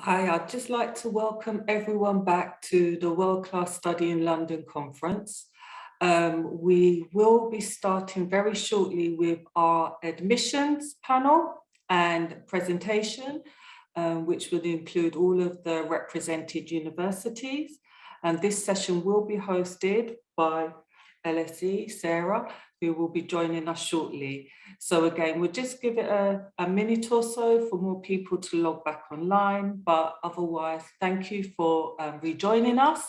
Hi, I'd just like to welcome everyone back to the World Class Study in London conference. We will be starting very shortly with our admissions panel and presentation, which will include all of the represented universities. And this session will be hosted by LSE, Sarah, who will be joining us shortly. So again, we'll just give it a minute or so for more people to log back online, but otherwise, thank you for rejoining us.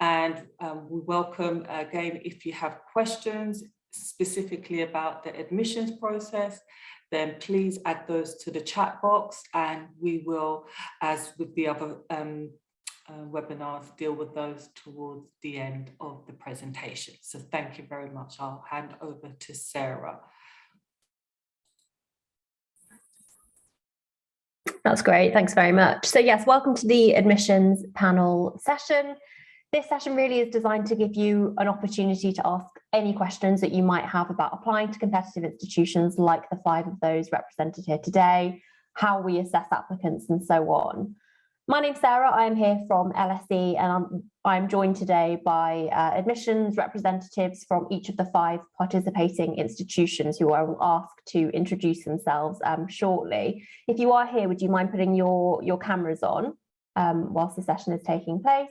And we welcome, again, if you have questions specifically about the admissions process, then please add those to the chat box, and we will, as with the other webinars, deal with those towards the end of the presentation. So thank you very much. I'll hand over to Sarah. That's great. Thanks very much. So yes, welcome to the admissions panel session. This session really is designed to give you an opportunity to ask any questions that you might have about applying to competitive institutions like the 5 of those represented here today, how we assess applicants and so on. My name's Sarah, I am here from LSE, and I'm joined today by admissions representatives from each of the 5 participating institutions who I will ask to introduce themselves shortly. If you are here, would you mind putting your cameras on whilst the session is taking place?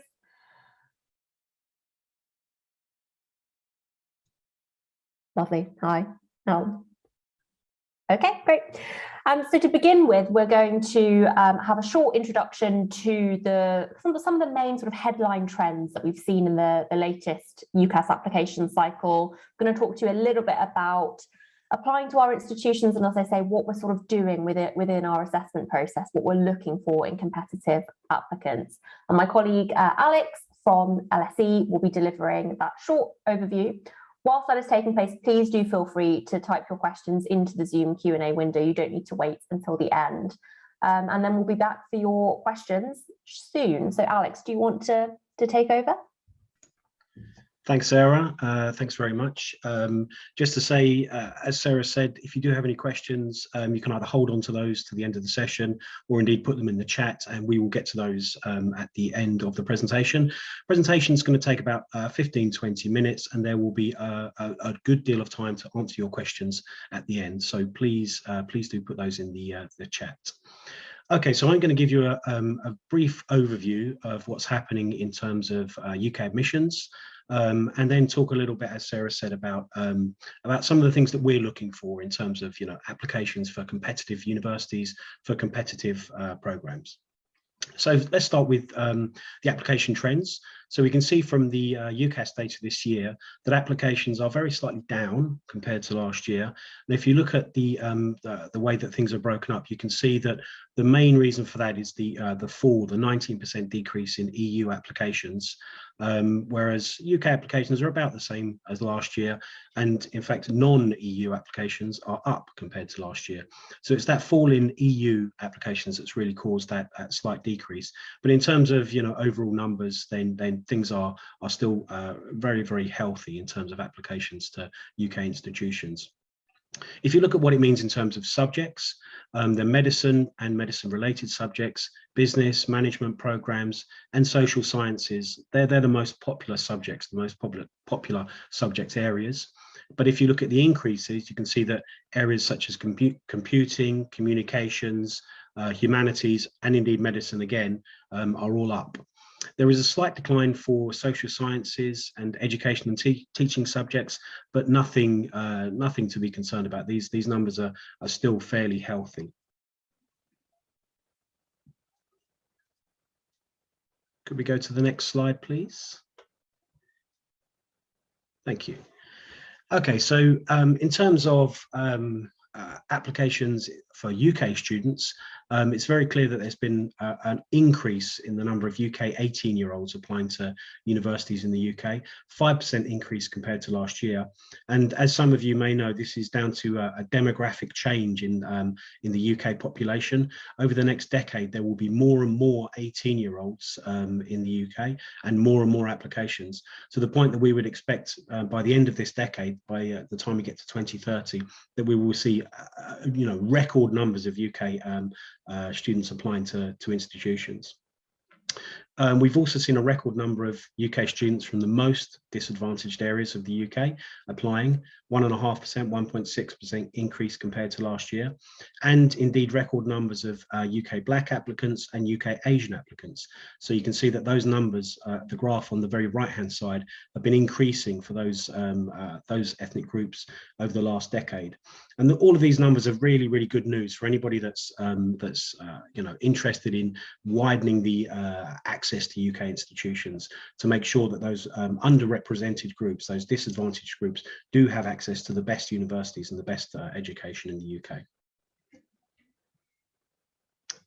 Lovely, hi. Okay, great. So to begin with, we're going to have a short introduction to some of the main sort of headline trends that we've seen in the latest UCAS application cycle. I'm going to talk to you a little bit about applying to our institutions, and as I say, what we're sort of doing with it within our assessment process, what we're looking for in competitive applicants. And my colleague Alex from LSE will be delivering that short overview. Whilst that is taking place, please do feel free to type your questions into the Zoom Q&A window. You don't need to wait until the end. And then we'll be back for your questions soon. So Alex, do you want to take over? Thanks, Sarah. Thanks very much. Just to say, as Sarah said, if you do have any questions, you can either hold on to those to the end of the session or indeed put them in the chat, and we will get to those at the end of the presentation. Presentation is going to take about 15-20 minutes, and there will be a good deal of time to answer your questions at the end. So please do put those in the chat. Okay, so I'm going to give you a brief overview of what's happening in terms of UK admissions, and then talk a little bit, as Sarah said, about some of the things that we're looking for in terms of applications for competitive universities, for competitive programs. So let's start with the application trends. So we can see from the UCAS data this year that applications are very slightly down compared to last year. And if you look at the way that things are broken up, you can see that the main reason for that is the 19% decrease in EU applications, whereas UK applications are about the same as last year, and in fact non-EU applications are up compared to last year. So it's that fall in EU applications that's really caused that slight decrease. But in terms of overall numbers, then things are still very, very healthy in terms of applications to UK institutions. If you look at what it means in terms of subjects, the medicine and medicine-related subjects, business, management programs, and social sciences, they're the most popular subjects, the most popular subject areas. But if you look at the increases, you can see that areas such as computing, communications, humanities, and indeed medicine again are all up. There is a slight decline for social sciences and education and teaching subjects, but nothing to be concerned about. These numbers are still fairly healthy. Could we go to the next slide, please? Thank you. Okay, so in terms of applications for UK students, it's very clear that there's been an increase in the number of UK 18-year-olds applying to universities in the UK, 5% increase compared to last year. And as some of you may know, this is down to a demographic change in the UK population. Over the next decade, there will be more and more 18-year-olds in the UK and more applications, to the point that we would expect by the end of this decade, by the time we get to 2030, that we will see record record numbers of UK students applying to institutions. We've also seen a record number of UK students from the most disadvantaged areas of the UK applying, 1.5%, 1.6% increase compared to last year, and indeed record numbers of UK Black applicants and UK Asian applicants. So you can see that those numbers, the graph on the very right-hand side, have been increasing for those ethnic groups over the last decade. And all of these numbers are really, really good news for anybody that's interested in widening the access to UK institutions, to make sure that those underrepresented groups, those disadvantaged groups, do have access to the best universities and the best education in the UK.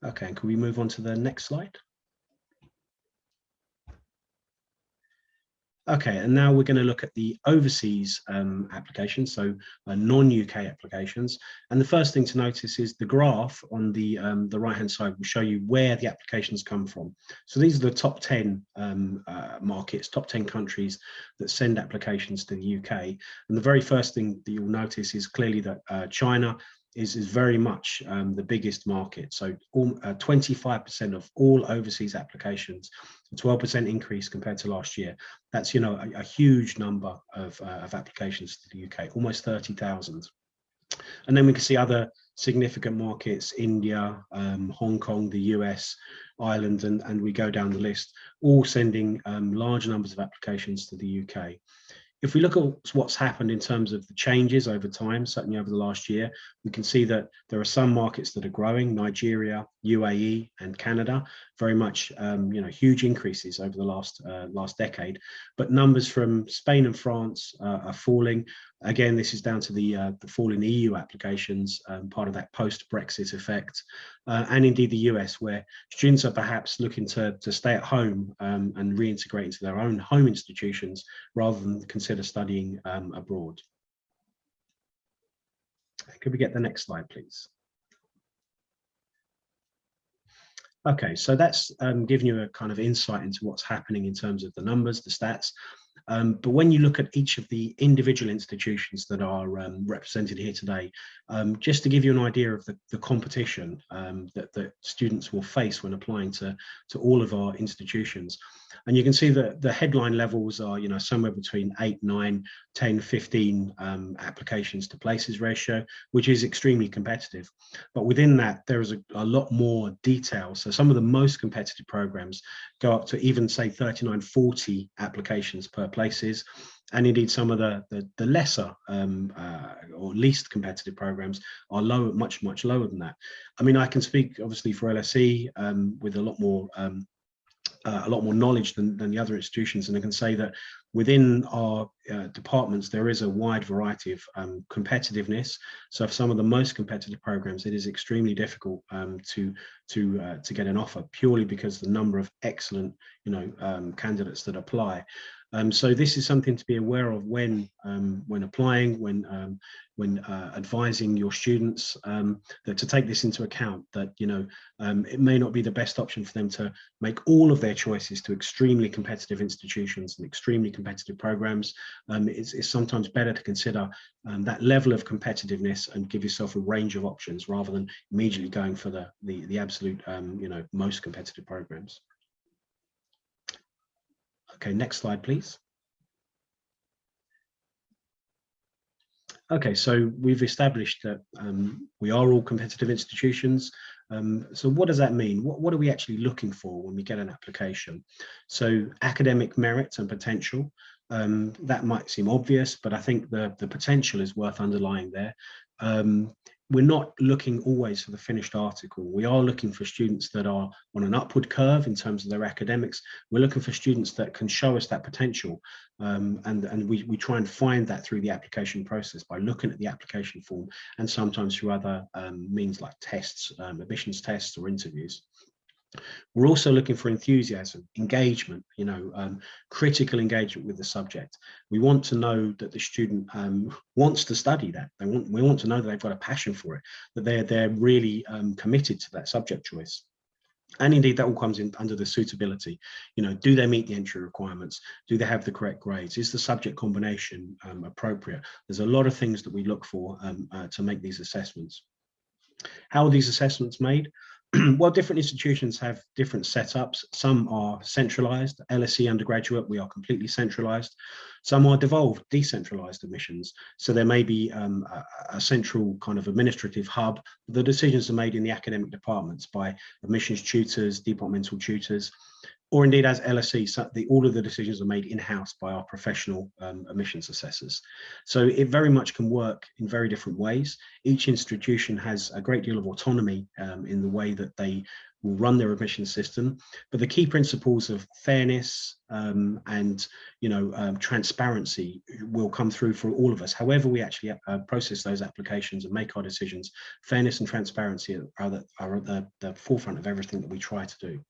Okay, and can we move on to the next slide? Okay, and now we're going to look at the overseas applications, so non-UK applications. And the first thing to notice is the graph on the right-hand side will show you where the applications come from. So these are the top 10 markets, top 10 countries that send applications to the UK. And the very first thing that you'll notice is clearly that China is very much the biggest market. So 25% of all overseas applications, a 12% increase compared to last year. That's, a huge number of applications to the UK, almost 30,000. And then we can see other significant markets, India, Hong Kong, the US, Ireland, and we go down the list, all sending large numbers of applications to the UK. If we look at what's happened in terms of the changes over time, certainly over the last year, we can see that there are some markets that are growing, Nigeria, UAE, and Canada, very much, huge increases over the last decade. But numbers from Spain and France are falling. Again, this is down to the fall in EU applications, part of that post-Brexit effect, and indeed the US, where students are perhaps looking to stay at home and reintegrate into their own home institutions rather than consider studying abroad. Could we get the next slide, please? Okay, so that's giving you a kind of insight into what's happening in terms of the numbers, the stats. But when you look at each of the individual institutions that are represented here today, just to give you an idea of the competition that students will face when applying to all of our institutions. And you can see that the headline levels are, somewhere between 8, 9, 10, 15 applications to places ratio, which is extremely competitive. But within that, there is a lot more detail. So some of the most competitive programs go up to even, say, 39, 40 applications per places. And indeed, some of the lesser or least competitive programs are lower, much lower than that. I mean, I can speak obviously for LSE with a lot more knowledge than the other institutions, and I can say that within our departments there is a wide variety of competitiveness. So for some of the most competitive programs, it is extremely difficult to get an offer, purely because the number of excellent candidates that apply. So this is something to be aware of when applying, when advising your students, that to take this into account, that it may not be the best option for them to make all of their choices to extremely competitive institutions and extremely competitive programs. It's sometimes better to consider that level of competitiveness and give yourself a range of options rather than immediately going for the absolute most competitive programs. Okay, next slide, please. Okay, so we've established that we are all competitive institutions. So what does that mean? What are we actually looking for when we get an application? So academic merit and potential, that might seem obvious, but I think the potential is worth underlying there. We're not looking always for the finished article. We are looking for students that are on an upward curve in terms of their academics. We're looking for students that can show us that potential. And we try and find that through the application process by looking at the application form and sometimes through other means like tests, admissions tests or interviews. We're also looking for enthusiasm, engagement, critical engagement with the subject. We want to know that the student wants to study that. We want to know that they've got a passion for it, that they're really committed to that subject choice. And indeed, that all comes in under the suitability. Do they meet the entry requirements? Do they have the correct grades? Is the subject combination appropriate? There's a lot of things that we look for to make these assessments. How are these assessments made? Well, different institutions have different setups. Some are centralized. LSE undergraduate, we are completely centralized. Some are devolved, decentralized admissions. So there may be a central kind of administrative hub. The decisions are made in the academic departments by admissions tutors, departmental tutors, or indeed as LSE, so all of the decisions are made in-house by our professional admissions assessors. So it very much can work in very different ways. Each institution has a great deal of autonomy in the way that they will run their admissions system, but the key principles of fairness and transparency will come through for all of us. However we actually process those applications and make our decisions, fairness and transparency are at the forefront of everything that we try to do.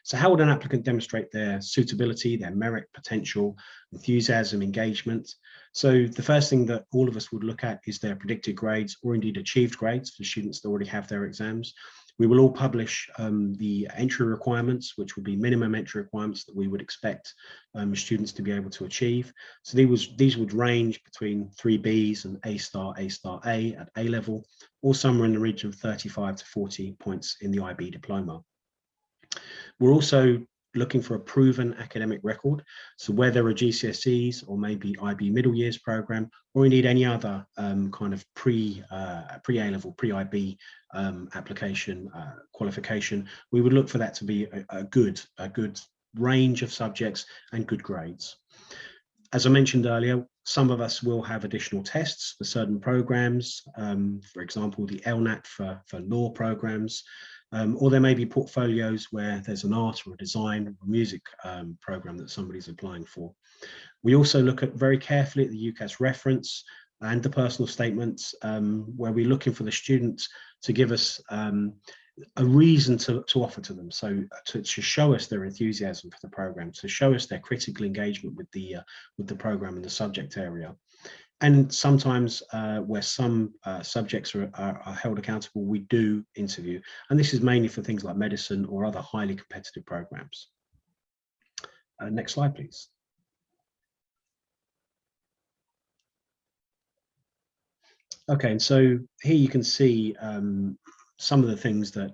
So how would an applicant demonstrate their suitability, their merit, potential, enthusiasm, engagement? So the first thing that all of us would look at is their predicted grades, or indeed achieved grades for students that already have their exams. We will all publish the entry requirements, which will be minimum entry requirements that we would expect students to be able to achieve. So these would range between 3 Bs and A star, A at A level, or somewhere in the region of 35 to 40 points in the IB diploma. We're also looking for a proven academic record. So where there are GCSEs or maybe IB middle years program, or indeed any other kind of pre-A-level, pre-IB application qualification, we would look for that to be a good range of subjects and good grades. As I mentioned earlier, some of us will have additional tests for certain programs, for example, the LNAT for law programs, or there may be portfolios where there's an art or a design or music program that somebody's applying for. We also look at very carefully at the UCAS reference and the personal statements, where we're looking for the students to give us a reason to offer to them, so to show us their enthusiasm for the program, to show us their critical engagement with the program and the subject area. And sometimes where some subjects are held accountable, we do interview, and this is mainly for things like medicine or other highly competitive programs. Next slide, please. Okay, and so here you can see some of the things that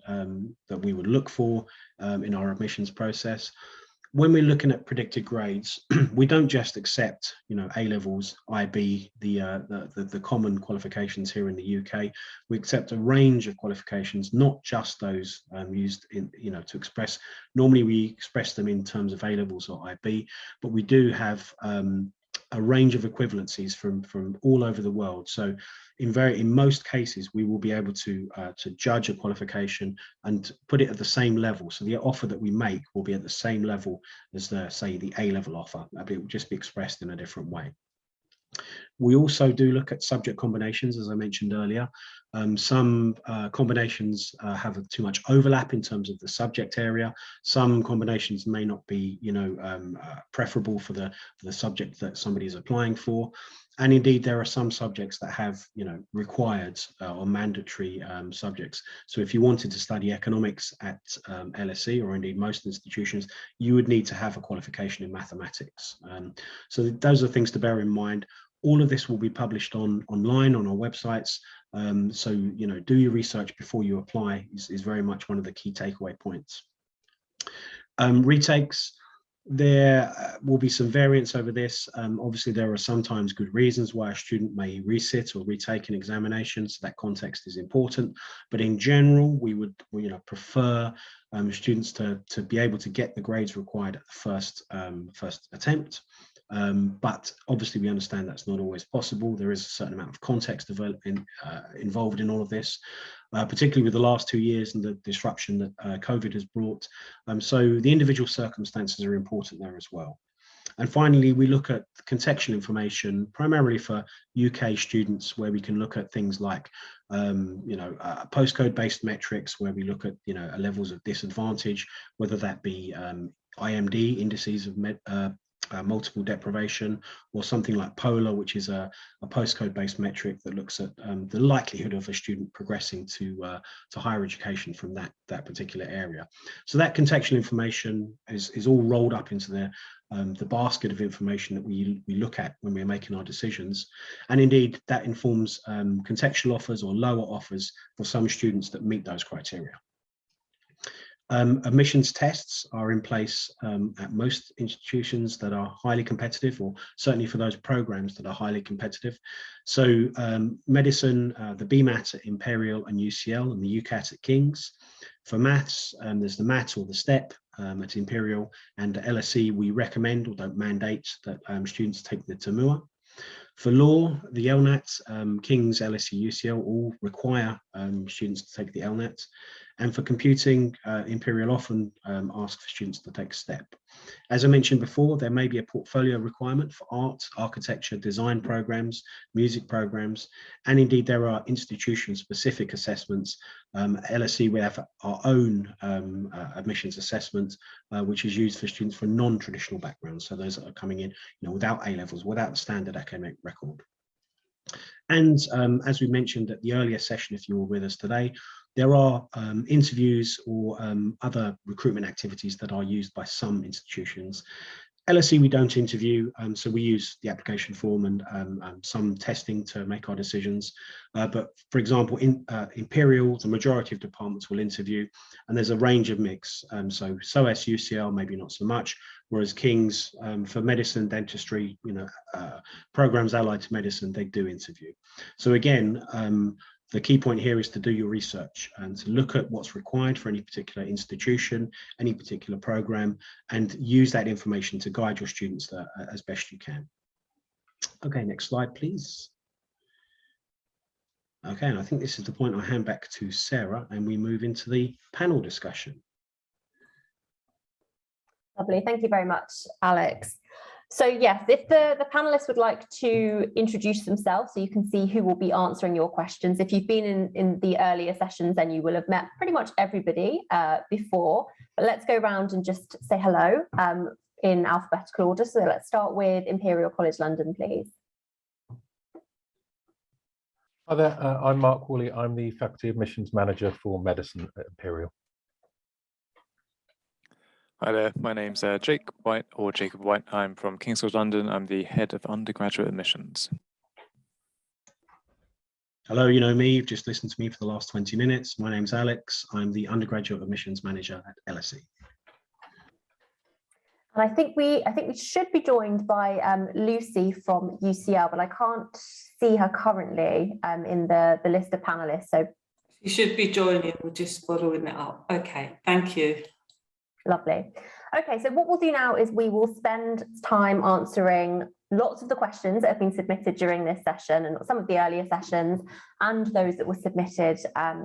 that we would look for in our admissions process. When we're looking at predicted grades, we don't just accept, A levels, IB, the common qualifications here in the UK. We accept a range of qualifications, not just those used in, to express. Normally we express them in terms of A levels or IB, but we do have a range of equivalencies from all over the world. So in most cases, we will be able to judge a qualification and put it at the same level. So the offer that we make will be at the same level as say the A-level offer, but it will just be expressed in a different way. We also do look at subject combinations, as I mentioned earlier. Some combinations have too much overlap in terms of the subject area. Some combinations may not be, preferable for the subject that somebody is applying for. And indeed, there are some subjects that have, required or mandatory subjects. So if you wanted to study economics at LSE, or indeed most institutions, you would need to have a qualification in mathematics. So those are things to bear in mind. All of this will be published online on our websites. So, do your research before you apply is very much one of the key takeaway points. Retakes. There will be some variance over this. Obviously, there are sometimes good reasons why a student may resit or retake an examination, so that context is important. But in general, we would prefer students to be able to get the grades required at the first attempt. But obviously, we understand that's not always possible. There is a certain amount of context involved in all of this, particularly with the last 2 years and the disruption that COVID has brought. So the individual circumstances are important there as well. And finally, we look at contextual information, primarily for UK students, where we can look at things like, postcode-based metrics, where we look at, levels of disadvantage, whether that be IMD, indices of multiple deprivation, or something like POLAR, which is a postcode-based metric that looks at the likelihood of a student progressing to higher education from that particular area. So that contextual information is all rolled up into the basket of information that we look at when we're making our decisions. And indeed, that informs contextual offers or lower offers for some students that meet those criteria. Admissions tests are in place at most institutions that are highly competitive, or certainly for those programs that are highly competitive. So medicine, the BMAT at Imperial and UCL, and the UCAT at King's. For maths, there's the MAT or the STEP at Imperial, and LSE we recommend or don't mandate that students take the TAMUA. For law, the LNAT, King's, LSE, UCL all require students to take the LNAT. And for computing, Imperial often ask for students to take STEP. As I mentioned before, there may be a portfolio requirement for art, architecture, design programs, music programs, and indeed there are institution-specific assessments. LSE, we have our own admissions assessment, which is used for students from non-traditional backgrounds. So those that are coming in, without A-levels, without the standard academic record. And as we mentioned at the earlier session, if you were with us today, there are interviews or other recruitment activities that are used by some institutions. LSE we don't interview, so we use the application form and some testing to make our decisions. But for example, in Imperial, the majority of departments will interview, and there's a range of mix. So SOAS, UCL, maybe not so much, whereas King's, for medicine, dentistry, programs allied to medicine, they do interview. So again, the key point here is to do your research and to look at what's required for any particular institution, any particular program, and use that information to guide your students as best you can. Okay, next slide, please. Okay, and I think this is the point I hand back to Sarah and we move into the panel discussion. Lovely, thank you very much, Alex. So yes, if the panelists would like to introduce themselves so you can see who will be answering your questions. If you've been in the earlier sessions, then you will have met pretty much everybody before, but let's go around and just say hello in alphabetical order. So let's start with Imperial College London, please. Hi there, I'm Mark Woolley. I'm the Faculty Admissions Manager for Medicine at Imperial. Hi there, my name's Jacob White, or Jacob White. I'm from King's College London. I'm the Head of Undergraduate Admissions. Hello, you know me, you've just listened to me for the last 20 minutes. My name's Alex. I'm the Undergraduate Admissions Manager at LSE. And I think we should be joined by Lucy from UCL, but I can't see her currently in the list of panelists. So you should be joining, we're just following it up. Okay, thank you. Lovely. Okay, so what we'll do now is we will spend time answering lots of the questions that have been submitted during this session and some of the earlier sessions and those that were submitted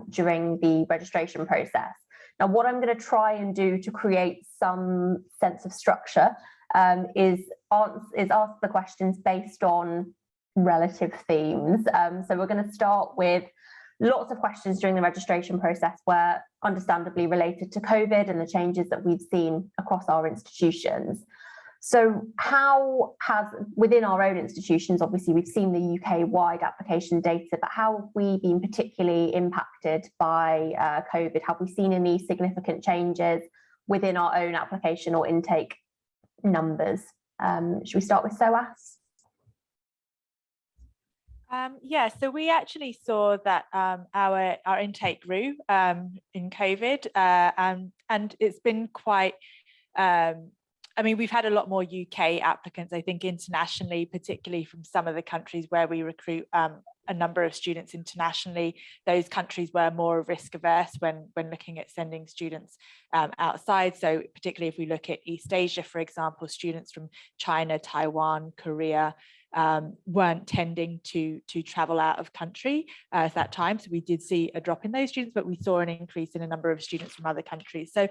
during the registration process. Now, what I'm going to try and do to create some sense of structure is ask the questions based on relative themes. So we're going to start with lots of questions during the registration process were understandably related to COVID and the changes that we've seen across our institutions. So how has, within our own institutions, obviously we've seen the UK-wide application data, but how have we been particularly impacted by COVID? Have we seen any significant changes within our own application or intake numbers? Should we start with SOAS? Yeah, so we actually saw that our intake grew in COVID, and it's been quite. I mean, we've had a lot more UK applicants, I think, internationally, particularly from some of the countries where we recruit a number of students internationally. Those countries were more risk averse when looking at sending students outside. So particularly if we look at East Asia, for example, students from China, Taiwan, Korea, weren't tending to travel out of country at that time. So we did see a drop in those students, but we saw an increase in a number of students from other countries. So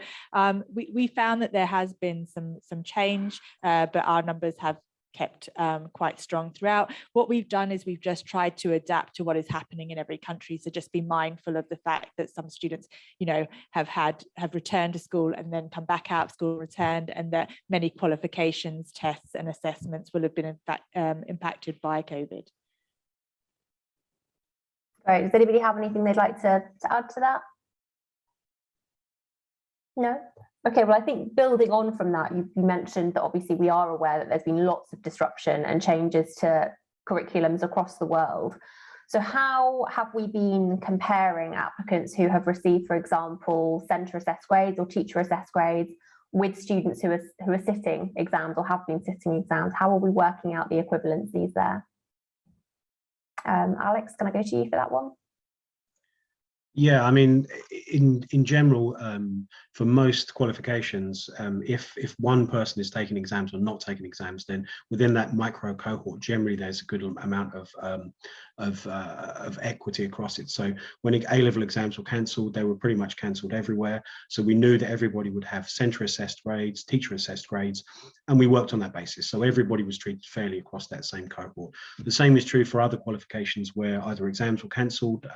we found that there has been some change, but our numbers have kept quite strong throughout. What we've done is we've just tried to adapt to what is happening in every country. So just be mindful of the fact that some students, you know, have returned to school and then come back out of school, returned, and that many qualifications, tests and assessments will have been in fact impacted by COVID. Great. Does anybody have anything they'd like to add to that? No? Okay, well, I think building on from that, you mentioned that obviously we are aware that there's been lots of disruption and changes to curriculums across the world. So how have we been comparing applicants who have received, for example, centre assessed grades or teacher assessed grades with students who are sitting exams or have been sitting exams? How are we working out the equivalencies there? Alex, can I go to you for that one? Yeah, I mean, in general, for most qualifications, if one person is taking exams or not taking exams, then within that micro cohort, generally there's a good amount of equity across it. So when A-level exams were cancelled, they were pretty much cancelled everywhere. So we knew that everybody would have centre assessed grades, teacher assessed grades, and we worked on that basis. So everybody was treated fairly across that same cohort. The same is true for other qualifications where either exams were cancelled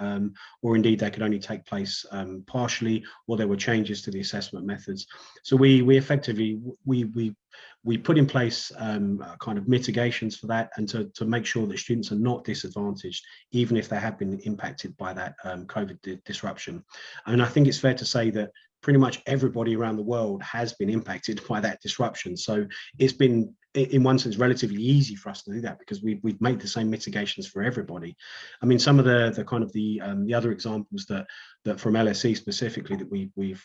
or indeed they could only take place partially, or there were changes to the assessment methods. So we effectively we put in place kind of mitigations for that, and to make sure that students are not disadvantaged even if they have been impacted by that COVID disruption. And I think it's fair to say that pretty much everybody around the world has been impacted by that disruption. So it's been, in one sense, relatively easy for us to do that because we've made the same mitigations for everybody. I mean, some of the kind of the other examples that from LSE specifically that we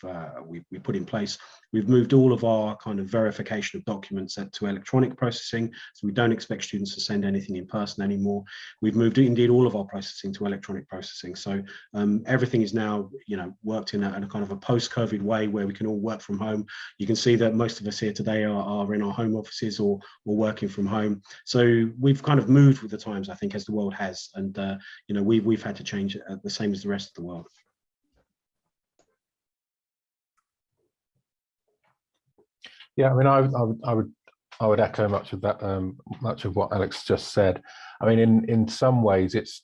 put in place, we've moved all of our kind of verification of documents to electronic processing, so we don't expect students to send anything in person anymore. We've moved indeed all of our processing to electronic processing, so everything is now, you know, worked in a kind of a post-COVID way where we can all work from home. You can see that most of us here today are in our home offices or working from home. So we've kind of moved with the times, I think, as the world has, and you know, we've had to change the same as the rest of the world. Yeah, I mean, I would echo much of that, much of what Alex just said. I mean, in some ways, it's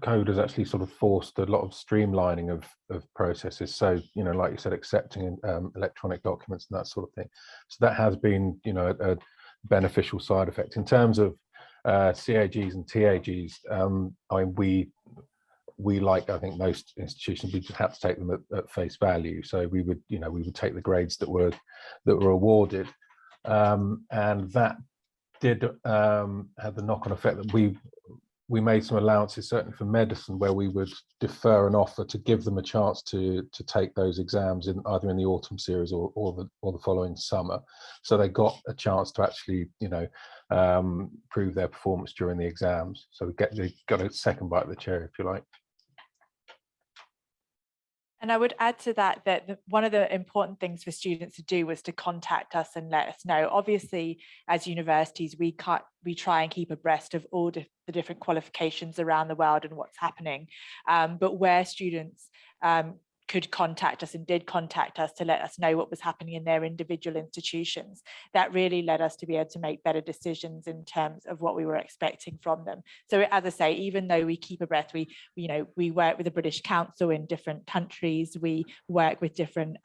COVID has actually sort of forced a lot of streamlining of processes. So, you know, like you said, accepting electronic documents and that sort of thing. So that has been, you know, a beneficial side effect in terms of CAGs and TAGs. I mean, we like, I think most institutions, we just had to take them at face value. So we would, you know, we would take the grades that were awarded, and that did have the knock-on effect that we made some allowances, certainly for medicine, where we would defer an offer to give them a chance to take those exams in either in the autumn series or the following summer, so they got a chance to actually, you know, prove their performance during the exams. So they got a second bite of the cherry, if you like. And I would add to that that one of the important things for students to do was to contact us and let us know. Obviously, as universities, we try and keep abreast of all the different qualifications around the world and what's happening. But where students could contact us and did contact us to let us know what was happening in their individual institutions, that really led us to be able to make better decisions in terms of what we were expecting from them. So as I say, even though we keep abreast, we work with the British Council in different countries, we work with different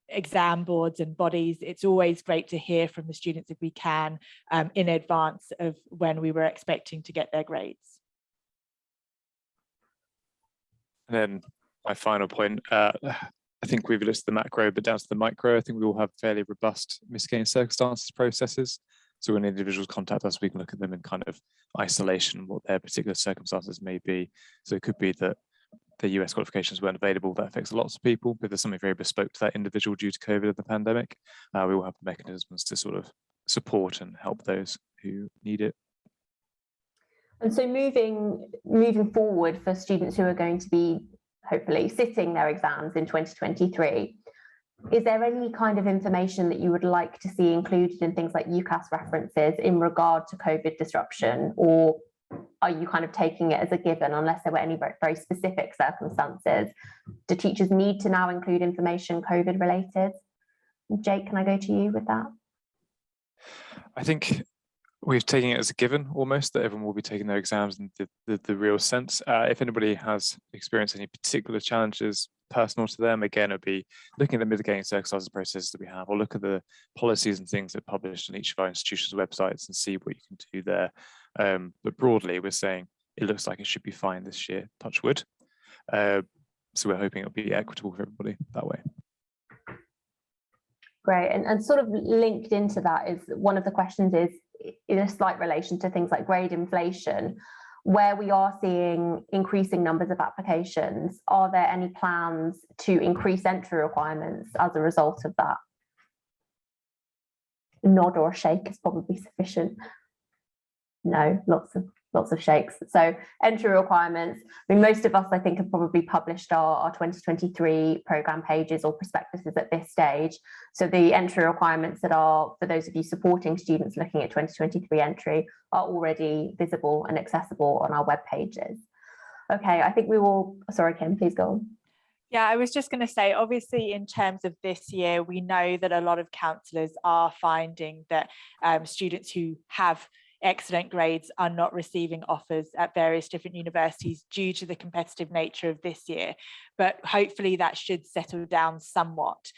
exam boards and bodies. It's always great to hear from the students if we can in advance of when we were expecting to get their grades. And then my final point, I think we've listed the macro, but down to the micro, I think we all have fairly robust mitigating circumstances processes. So when individuals contact us, we can look at them in kind of isolation, what their particular circumstances may be. So it could be that the US qualifications weren't available. That affects lots of people, but there's something very bespoke to that individual due to COVID and the pandemic. We will have mechanisms to sort of support and help those who need it. And so moving forward for students who are going to be hopefully sitting their exams in 2023, is there any kind of information that you would like to see included in things like UCAS references in regard to COVID disruption, or are you kind of taking it as a given unless there were any very specific circumstances? Do teachers need to now include information COVID related? Jake, can I go to you with that? I think we're taking it as a given almost that everyone will be taking their exams in the real sense. If anybody has experienced any particular challenges personal to them, again, it'll be looking at the mitigating circumstances processes that we have, or look at the policies and things that are published on each of our institutions' websites and see what you can do there. But broadly, we're saying it looks like it should be fine this year, touch wood. So we're hoping it'll be equitable for everybody that way. Great, and sort of linked into that is one of the questions is in a slight relation to things like grade inflation, where we are seeing increasing numbers of applications. Are there any plans to increase entry requirements as a result of that? A nod or a shake is probably sufficient. No, lots of shakes. So entry requirements, I mean, most of us, I think, have probably published our 2023 programme pages or prospectuses at this stage. So the entry requirements that are, for those of you supporting students looking at 2023 entry, are already visible and accessible on our web pages. Okay, I think we will, sorry, Kim, please go on. Yeah, I was just going to say, obviously, in terms of this year, we know that a lot of counsellors are finding that students who have excellent grades are not receiving offers at various different universities due to the competitive nature of this year. But hopefully that should settle down somewhat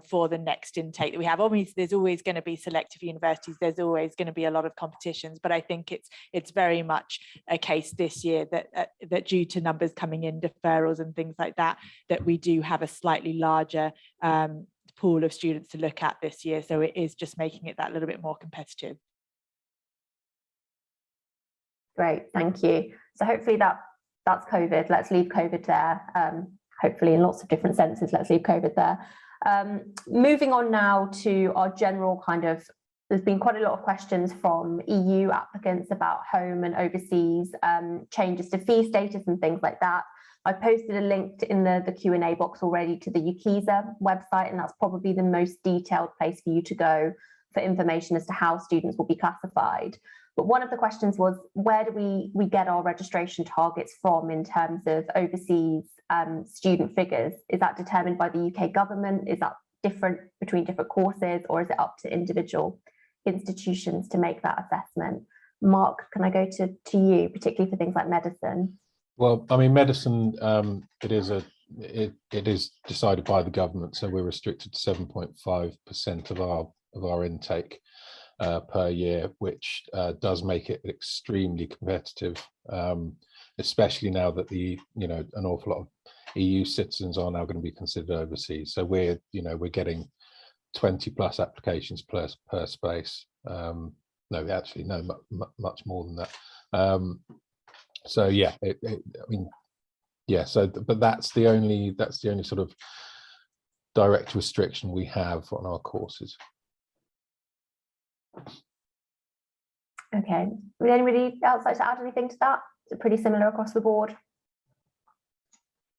for the next intake that we have. Obviously, there's always going to be selective universities. There's always going to be a lot of competitions, but I think it's very much a case this year that due to numbers coming in, deferrals and things like that, that we do have a slightly larger pool of students to look at this year. So it is just making it that little bit more competitive. Great, thank you. So hopefully that's COVID. Let's leave COVID there. Hopefully in lots of different senses, let's leave COVID there. Moving on now to our general kind of, there's been quite a lot of questions from EU applicants about home and overseas changes to fee status and things like that. I posted a link in the Q&A box already to the UKISA website, and that's probably the most detailed place for you to go for information as to how students will be classified. But one of the questions was, where do we get our registration targets from in terms of overseas student figures? Is that determined by the UK government? Is that different between different courses, or is it up to individual institutions to make that assessment? Mark, can I go to you, particularly for things like medicine? Well, I mean, medicine, it is decided by the government, so we're restricted to 7.5% of our intake per year, which does make it extremely competitive, especially now that an awful lot of EU citizens are now going to be considered overseas. So we're getting 20+ applications per space. No, actually, no, much more than that. So yeah, I mean, yeah. So, but that's the only sort of direct restriction we have on our courses. Okay, would anybody else like to add anything to that? Is it pretty similar across the board?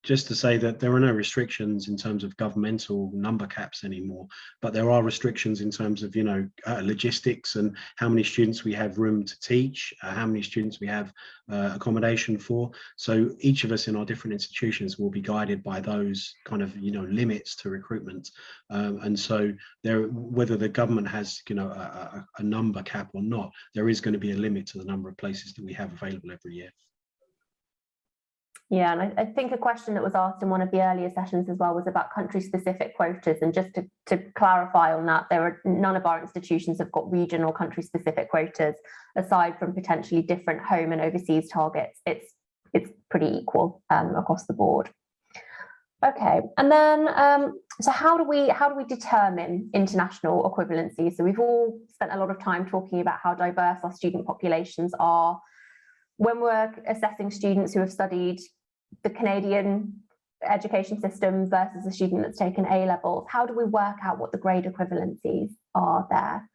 Just to say that there are no restrictions in terms of governmental number caps anymore, but there are restrictions in terms of, logistics and how many students we have room to teach, how many students we have accommodation for. So each of us in our different institutions will be guided by those kind of, limits to recruitment. And so whether the government has, a number cap or not, there is going to be a limit to the number of places that we have available every year. Yeah, and I think a question that was asked in one of the earlier sessions as well was about country-specific quotas. And just to clarify on that, none of our institutions have got region or country-specific quotas, aside from potentially different home and overseas targets. It's pretty equal across the board. Okay, and then so how do we determine international equivalency? So we've all spent a lot of time talking about how diverse our student populations are. When we're assessing students who have studied the Canadian education system versus a student that's taken A levels, how do we work out what the grade equivalencies are there?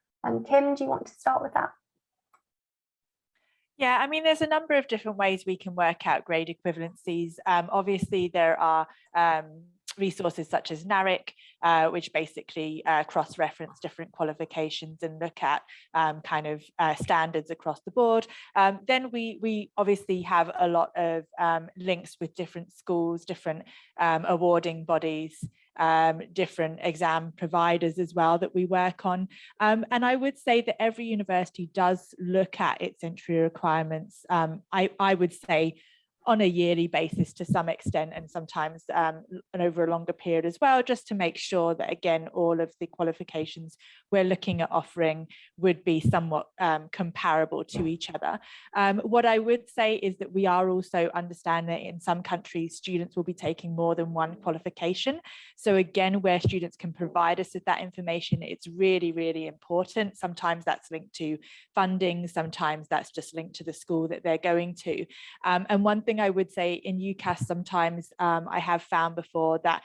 Kim, do you want to start with that? Yeah, I mean, there's a number of different ways we can work out grade equivalencies. Obviously, there are resources such as NARIC, which basically cross-reference different qualifications and look at standards across the board. Then we obviously have a lot of links with different schools, different awarding bodies, different exam providers as well that we work on. And I would say that every university does look at its entry requirements, I would say, on a yearly basis to some extent, and sometimes and over a longer period as well, just to make sure that, again, all of the qualifications we're looking at offering would be somewhat comparable to each other. What I would say is that we are also understanding that in some countries, students will be taking more than one qualification. So again, where students can provide us with that information, it's really, really important. Sometimes that's linked to funding, sometimes that's just linked to the school that they're going to. And one thing I would say in UCAS, sometimes I have found before that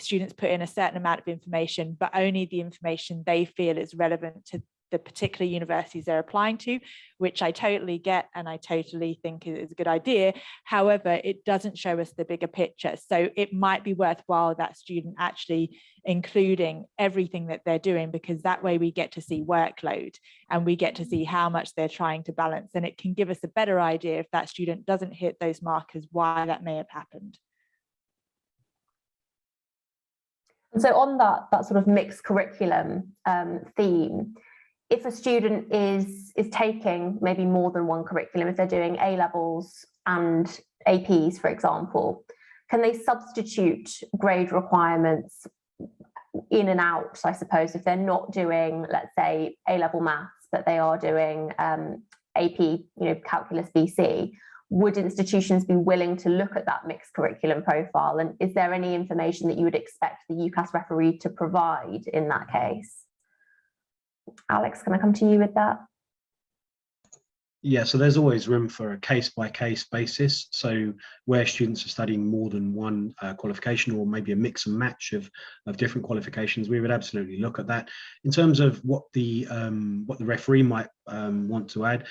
students put in a certain amount of information, but only the information they feel is relevant to the particular universities they're applying to, which I totally get and I totally think is a good idea. However, it doesn't show us the bigger picture. So it might be worthwhile that student actually including everything that they're doing, because that way we get to see workload and we get to see how much they're trying to balance. And it can give us a better idea if that student doesn't hit those markers, why that may have happened. And so on that sort of mixed curriculum theme, if a student is taking maybe more than one curriculum, if they're doing A levels and APs, for example, can they substitute grade requirements in and out, I suppose, if they're not doing, let's say, A level maths, but they are doing AP, calculus BC? Would institutions be willing to look at that mixed curriculum profile? And is there any information that you would expect the UCAS referee to provide in that case? Alex, can I come to you with that? Yeah, so there's always room for a case-by-case basis. So where students are studying more than one qualification, or maybe a mix and match of different qualifications, we would absolutely look at that. In terms of what the referee might want to add,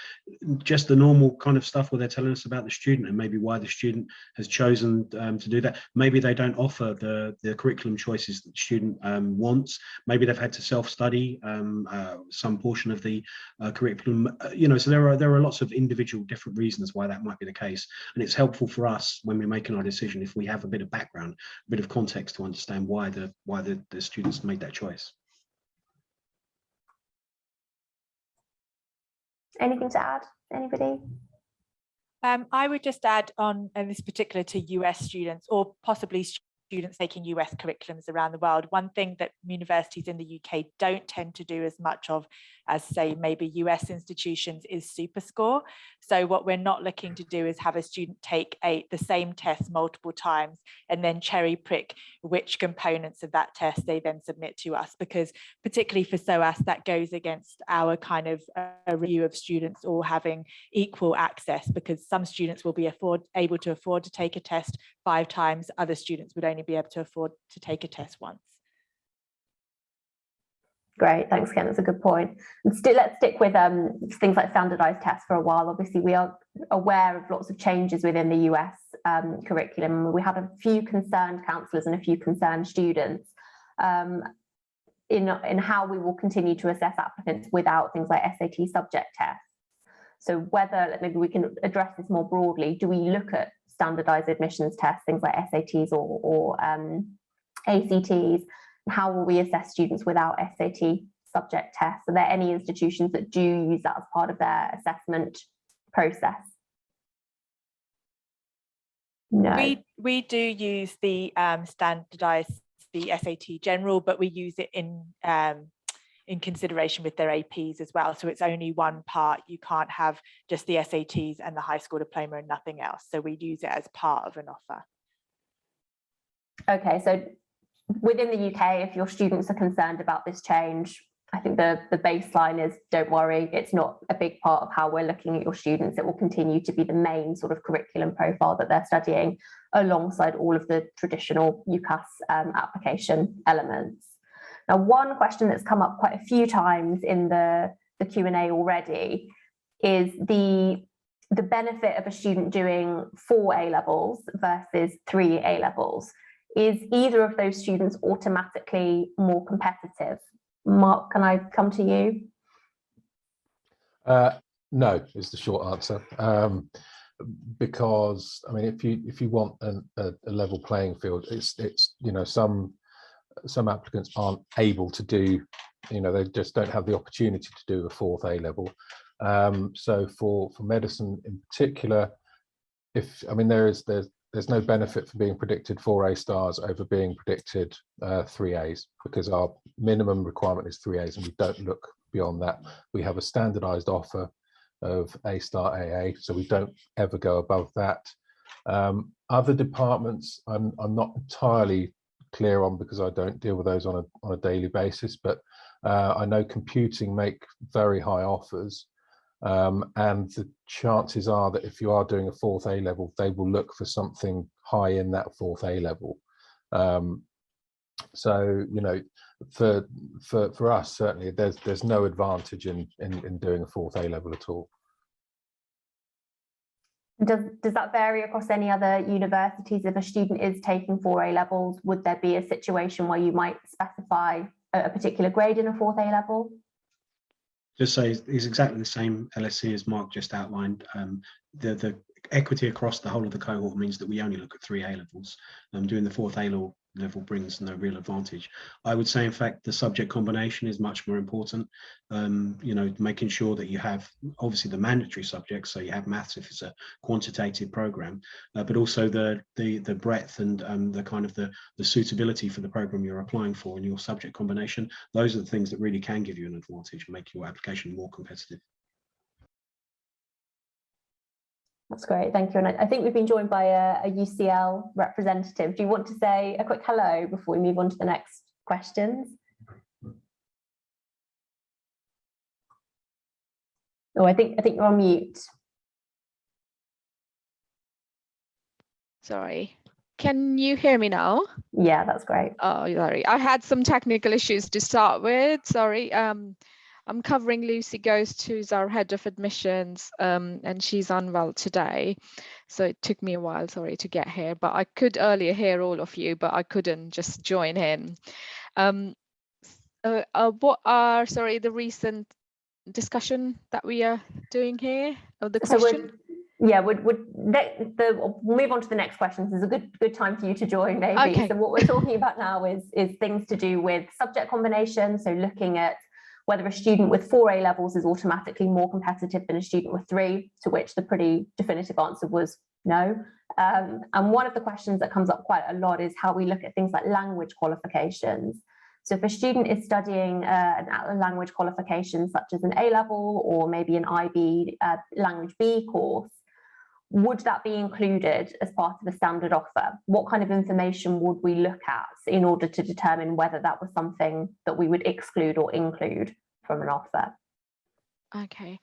just the normal kind of stuff where they're telling us about the student and maybe why the student has chosen to do that. Maybe they don't offer the curriculum choices that the student wants. Maybe they've had to self-study some portion of the curriculum. So there are lots of individual different reasons why that might be the case, and it's helpful for us when we're making our decision if we have a bit of background, a bit of context to understand why the students made that choice. Anything to add? Anybody? I would just add on, and this particular to US students or possibly students taking US curriculums around the world, one thing that universities in the UK don't tend to do as much of as, say, maybe US institutions is SuperScore. So what we're not looking to do is have a student take the same test multiple times and then cherry prick which components of that test they then submit to us, because particularly for SOAS, that goes against our kind of review of students all having equal access, because some students will be able to afford to take a test 5 times, other students would only be able to afford to take a test once. Great, thanks, Ken. That's a good point. And let's stick with things like standardized tests for a while. Obviously, we are aware of lots of changes within the US curriculum. We had a few concerned counsellors and a few concerned students in how we will continue to assess applicants without things like SAT subject tests. So whether, maybe we can address this more broadly, do we look at standardized admissions tests, things like SATs or ACTs? How will we assess students without SAT subject tests? Are there any institutions that do use that as part of their assessment process? No. We do use the standardized, the SAT general, but we use it in consideration with their APs as well. So it's only one part. You can't have just the SATs and the high school diploma and nothing else. So we use it as part of an offer. Okay, so within the UK, if your students are concerned about this change, I think the baseline is, don't worry, it's not a big part of how we're looking at your students. It will continue to be the main sort of curriculum profile that they're studying alongside all of the traditional UCAS application elements. Now, one question that's come up quite a few times in the Q&A already is the benefit of a student doing 4 A levels versus 3 A levels. Is either of those students automatically more competitive? Mark, can I come to you? No, is the short answer. Because I mean, if you want a level playing field, it's some some applicants aren't able to do, they just don't have the opportunity to do a 4th A level. So for medicine in particular, there's no benefit for being predicted 4A stars over being predicted 3As, because our minimum requirement is 3As and we don't look beyond that. We have a standardized offer of A star AA, so we don't ever go above that. Other departments I'm not entirely clear on, because I don't deal with those on a daily basis, but I know computing make very high offers, and the chances are that if you are doing a 4th A level, they will look for something high in that 4th A level. So for us, certainly there's no advantage in doing a 4th A level at all. Does that vary across any other universities? If a student is taking 4A levels, would there be a situation where you might specify a particular grade in a 4th A level? Just say it's exactly the same LSE as Mark just outlined. The equity across the whole of the cohort means that we only look at 3A levels. Doing the 4th A level brings no real advantage. I would say, in fact, the subject combination is much more important. Making sure that you have obviously the mandatory subjects, so you have maths if it's a quantitative program, but also the breadth and the kind of the suitability for the program you're applying for and your subject combination. Those are the things that really can give you an advantage and make your application more competitive. That's great, thank you. And I think we've been joined by a UCL representative. Do you want to say a quick hello before we move on to the next questions? Oh, I think you're on mute. Sorry, can you hear me now? Yeah, that's great. Oh, sorry, I had some technical issues to start with. Sorry. I'm covering Lucy Ghost, who's our head of admissions, and she's unwell today. So it took me a while, sorry, to get here, but I could earlier hear all of you, but I couldn't just join in. What are, sorry, the recent discussion that we are doing here, or the question? We'll move on to the next questions. This is a good time for you to join, maybe. Okay. So what we're talking about now is things to do with subject combination, so looking at whether a student with 4A levels is automatically more competitive than a student with 3, to which the pretty definitive answer was no. And one of the questions that comes up quite a lot is how we look at things like language qualifications. So if a student is studying a language qualification such as an A level or maybe an IB language B course, would that be included as part of a standard offer? What kind of information would we look at in order to determine whether that was something that we would exclude or include from an offer? Okay.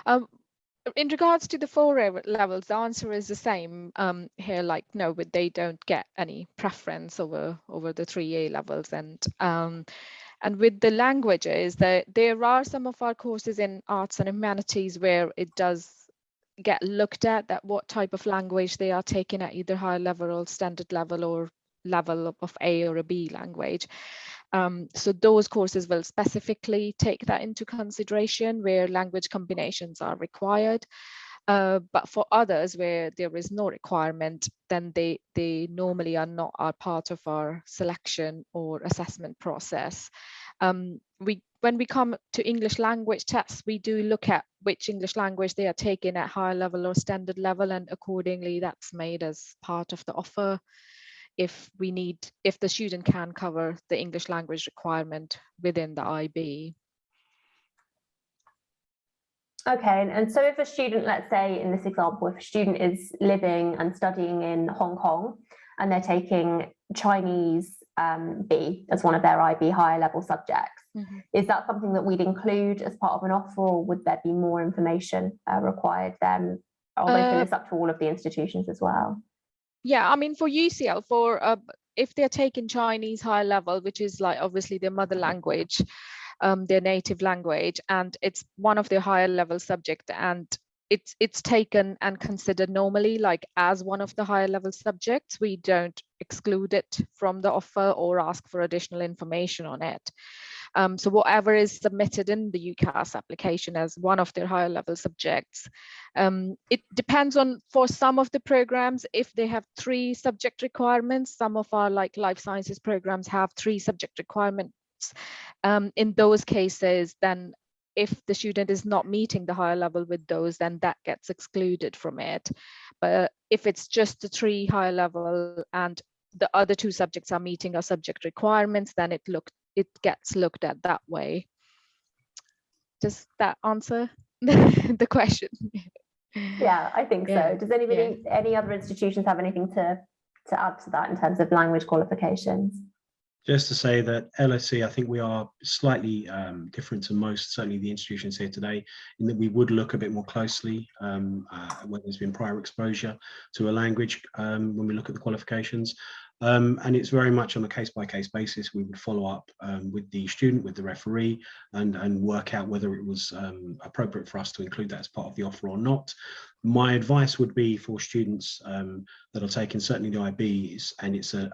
In regards to the 4A levels, the answer is the same here, like no, but they don't get any preference over the 3A levels. And with the languages, there are some of our courses in arts and humanities where it does get looked at that what type of language they are taking at either higher level or standard level or level of A or a B language. So those courses will specifically take that into consideration where language combinations are required. But for others where there is no requirement, then they normally are not a part of our selection or assessment process. When we come to English language tests, we do look at which English language they are taking at higher level or standard level, and accordingly that's made as part of the offer if the student can cover the English language requirement within the IB. Okay, and so if a student, let's say in this example, if a student is living and studying in Hong Kong and they're taking Chinese B as one of their IB higher level subjects, is that something that we'd include as part of an offer, or would there be more information required then? I'll open this up to all of the institutions as well. Yeah, I mean, for UCL, if they're taking Chinese high level, which is like obviously their mother language, their native language, and it's one of their higher level subject, and it's taken and considered normally, like as one of the higher level subjects. We don't exclude it from the offer or ask for additional information on it. So whatever is submitted in the UCAS application as one of their higher level subjects, it depends on, for some of the programs, if they have 3 subject requirements. Some of our like life sciences programs have 3 subject requirements. In those cases, then if the student is not meeting the higher level with those, then that gets excluded from it. But if it's just the 3 higher level and the other 2 subjects are meeting our subject requirements, then it gets looked at that way. Does that answer the question? Yeah, I think Yeah, so. Does anybody, any other institutions have anything to add to that in terms of language qualifications? Just to say that LSE, I think we are slightly different to most, certainly the institutions here today, in that we would look a bit more closely when there's been prior exposure to a language when we look at the qualifications. And it's very much on a case-by-case basis. We would follow up with the student, with the referee, and work out whether it was appropriate for us to include that as part of the offer or not. My advice would be for students that are taking certainly the IBs, and it's a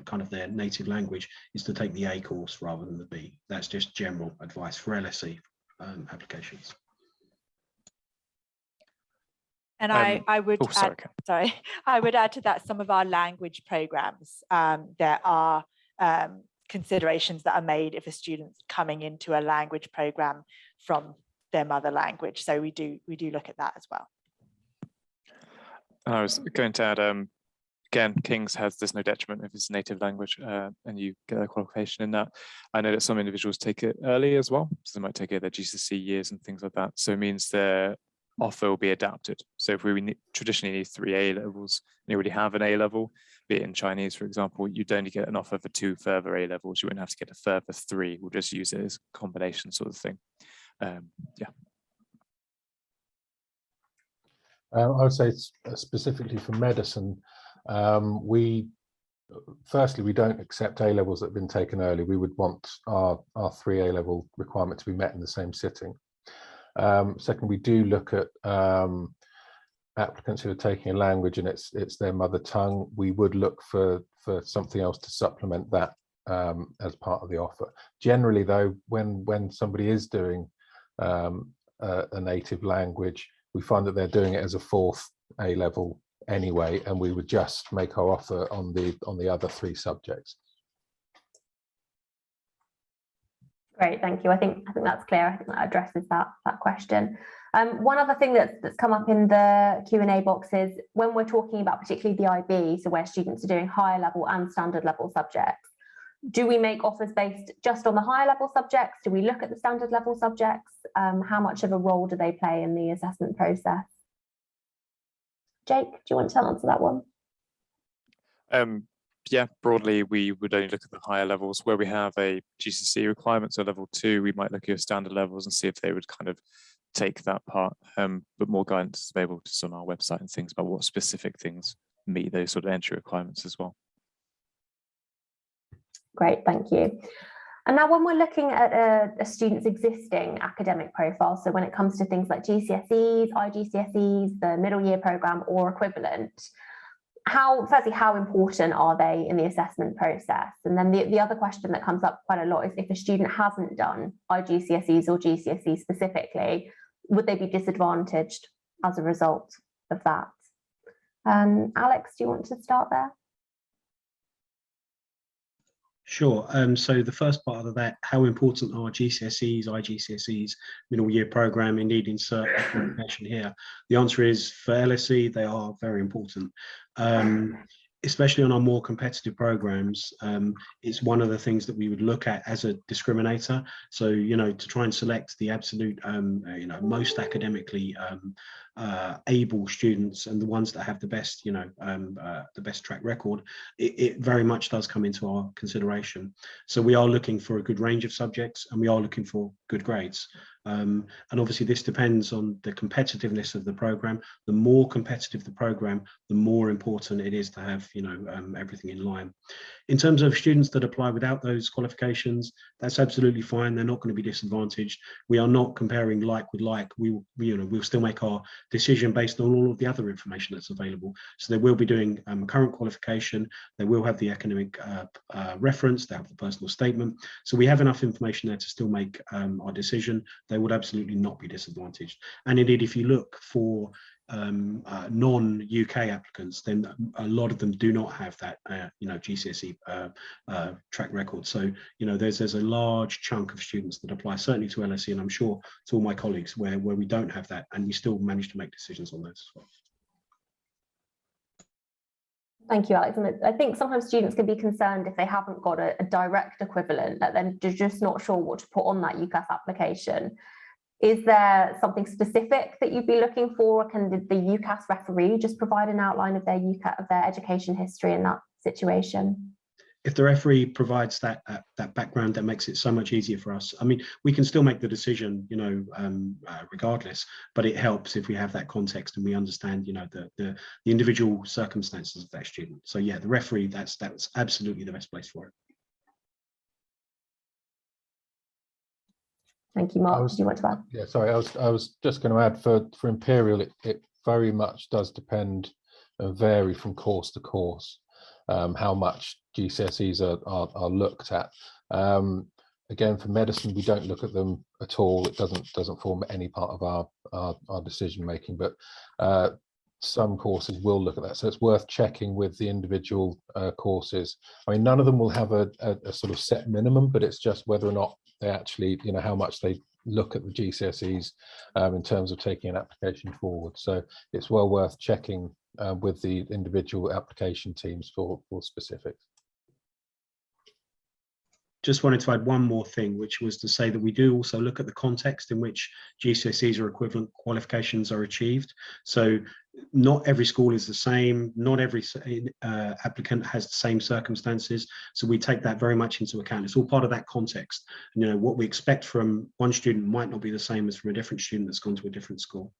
kind of their native language, is to take the A course rather than the B. That's just general advice for LSE applications. And I would sorry, add, I would add to that some of our language programs. There are considerations that are made if a student's coming into a language program from their mother language. So we do look at that as well. I was going to add, again, King's has "there's no detriment" if it's native language, and you get a qualification in that. I know that some individuals take it early as well, so they might take it their GCSE years and things like that. So it means their offer will be adapted. So if we traditionally need 3 A levels, and you already have an A level, be it in Chinese, for example, you'd only get an offer for 2 further A levels. You wouldn't have to get a further 3. We'll just use it as a combination sort of thing. Yeah. I would say specifically for medicine, firstly, we don't accept A levels that have been taken early. We would want our 3 A level requirement to be met in the same sitting. Second, we do look at applicants who are taking a language and it's their mother tongue. We would look for something else to supplement that as part of the offer. Generally, though, when somebody is doing a native language, we find that they're doing it as a 4th A level anyway, and we would just make our offer on the other 3 subjects. Great, thank you. I think that's clear. I think that addresses that question. One other thing that's come up in the Q&A box is when we're talking about particularly the IB, so where students are doing higher level and standard level subjects, do we make offers based just on the higher level subjects? Do we look at the standard level subjects? How much of a role do they play in the assessment process? Jake, do you want to answer that one? Yeah, broadly, we would only look at the higher levels where we have a GCSE requirement. So level 2, we might look at your standard levels and see if they would kind of take that part. But more guidance is available just on our website and things about what specific things meet those sort of entry requirements as well. Great, thank you. And now when we're looking at a student's existing academic profile, so when it comes to things like GCSEs, IGCSEs, the middle year programme or equivalent, firstly, how important are they in the assessment process? And then the other question that comes up quite a lot is if a student hasn't done IGCSEs or GCSEs specifically, would they be disadvantaged as a result of that? Alex, do you want to start there? Sure. So the first part of that, how important are GCSEs, IGCSEs, middle year programme, indeed insert information here? The answer is for LSE, they are very important. Especially on our more competitive programs, it's one of the things that we would look at as a discriminator. So, to try and select the absolute, most academically able students and the ones that have the best, the best track record, it very much does come into our consideration. So we are looking for a good range of subjects and we are looking for good grades. And obviously this depends on the competitiveness of the program. The more competitive the program, the more important it is to have, you know, everything in line. In terms of students that apply without those qualifications, that's absolutely fine. They're not going to be disadvantaged. We are not comparing like with like. We'll still make our decision based on all of the other information that's available. So they will be doing a current qualification. They will have the academic reference. They have the personal statement. So we have enough information there to still make our decision. They would absolutely not be disadvantaged. And indeed, if you look for non-UK applicants, then a lot of them do not have that GCSE track record. So there's a large chunk of students that apply certainly to LSE, and I'm sure to all my colleagues where we don't have that, and we still manage to make decisions on those as well. Thank you, Alex. And I think sometimes students can be concerned if they haven't got a direct equivalent, that then they're just not sure what to put on that UCAS application. Is there something specific that you'd be looking for? Or can the UCAS referee just provide an outline of their UCAS, of their education history in that situation? If the referee provides that background, that makes it so much easier for us. I mean, we can still make the decision, regardless, but it helps if we have that context and we understand, the individual circumstances of that student. So yeah, the referee, that's absolutely the best place for it. Thank you, Mark. Did you want to add? Yeah, sorry, I was just going to add for Imperial, it very much does depend and vary from course to course. How much GCSEs are looked at. Again, for medicine, we don't look at them at all. It doesn't form any part of our decision making, but some courses will look at that. So it's worth checking with the individual courses. I mean, none of them will have a sort of set minimum, but it's just whether or not they actually, how much they look at the GCSEs in terms of taking an application forward. So it's well worth checking with the individual application teams for specifics. Just wanted to add one more thing, which was to say that we do also look at the context in which GCSEs or equivalent qualifications are achieved. So not every school is the same, not every applicant has the same circumstances. So we take that very much into account. It's all part of that context. And, what we expect from one student might not be the same as from a different student that's gone to a different school.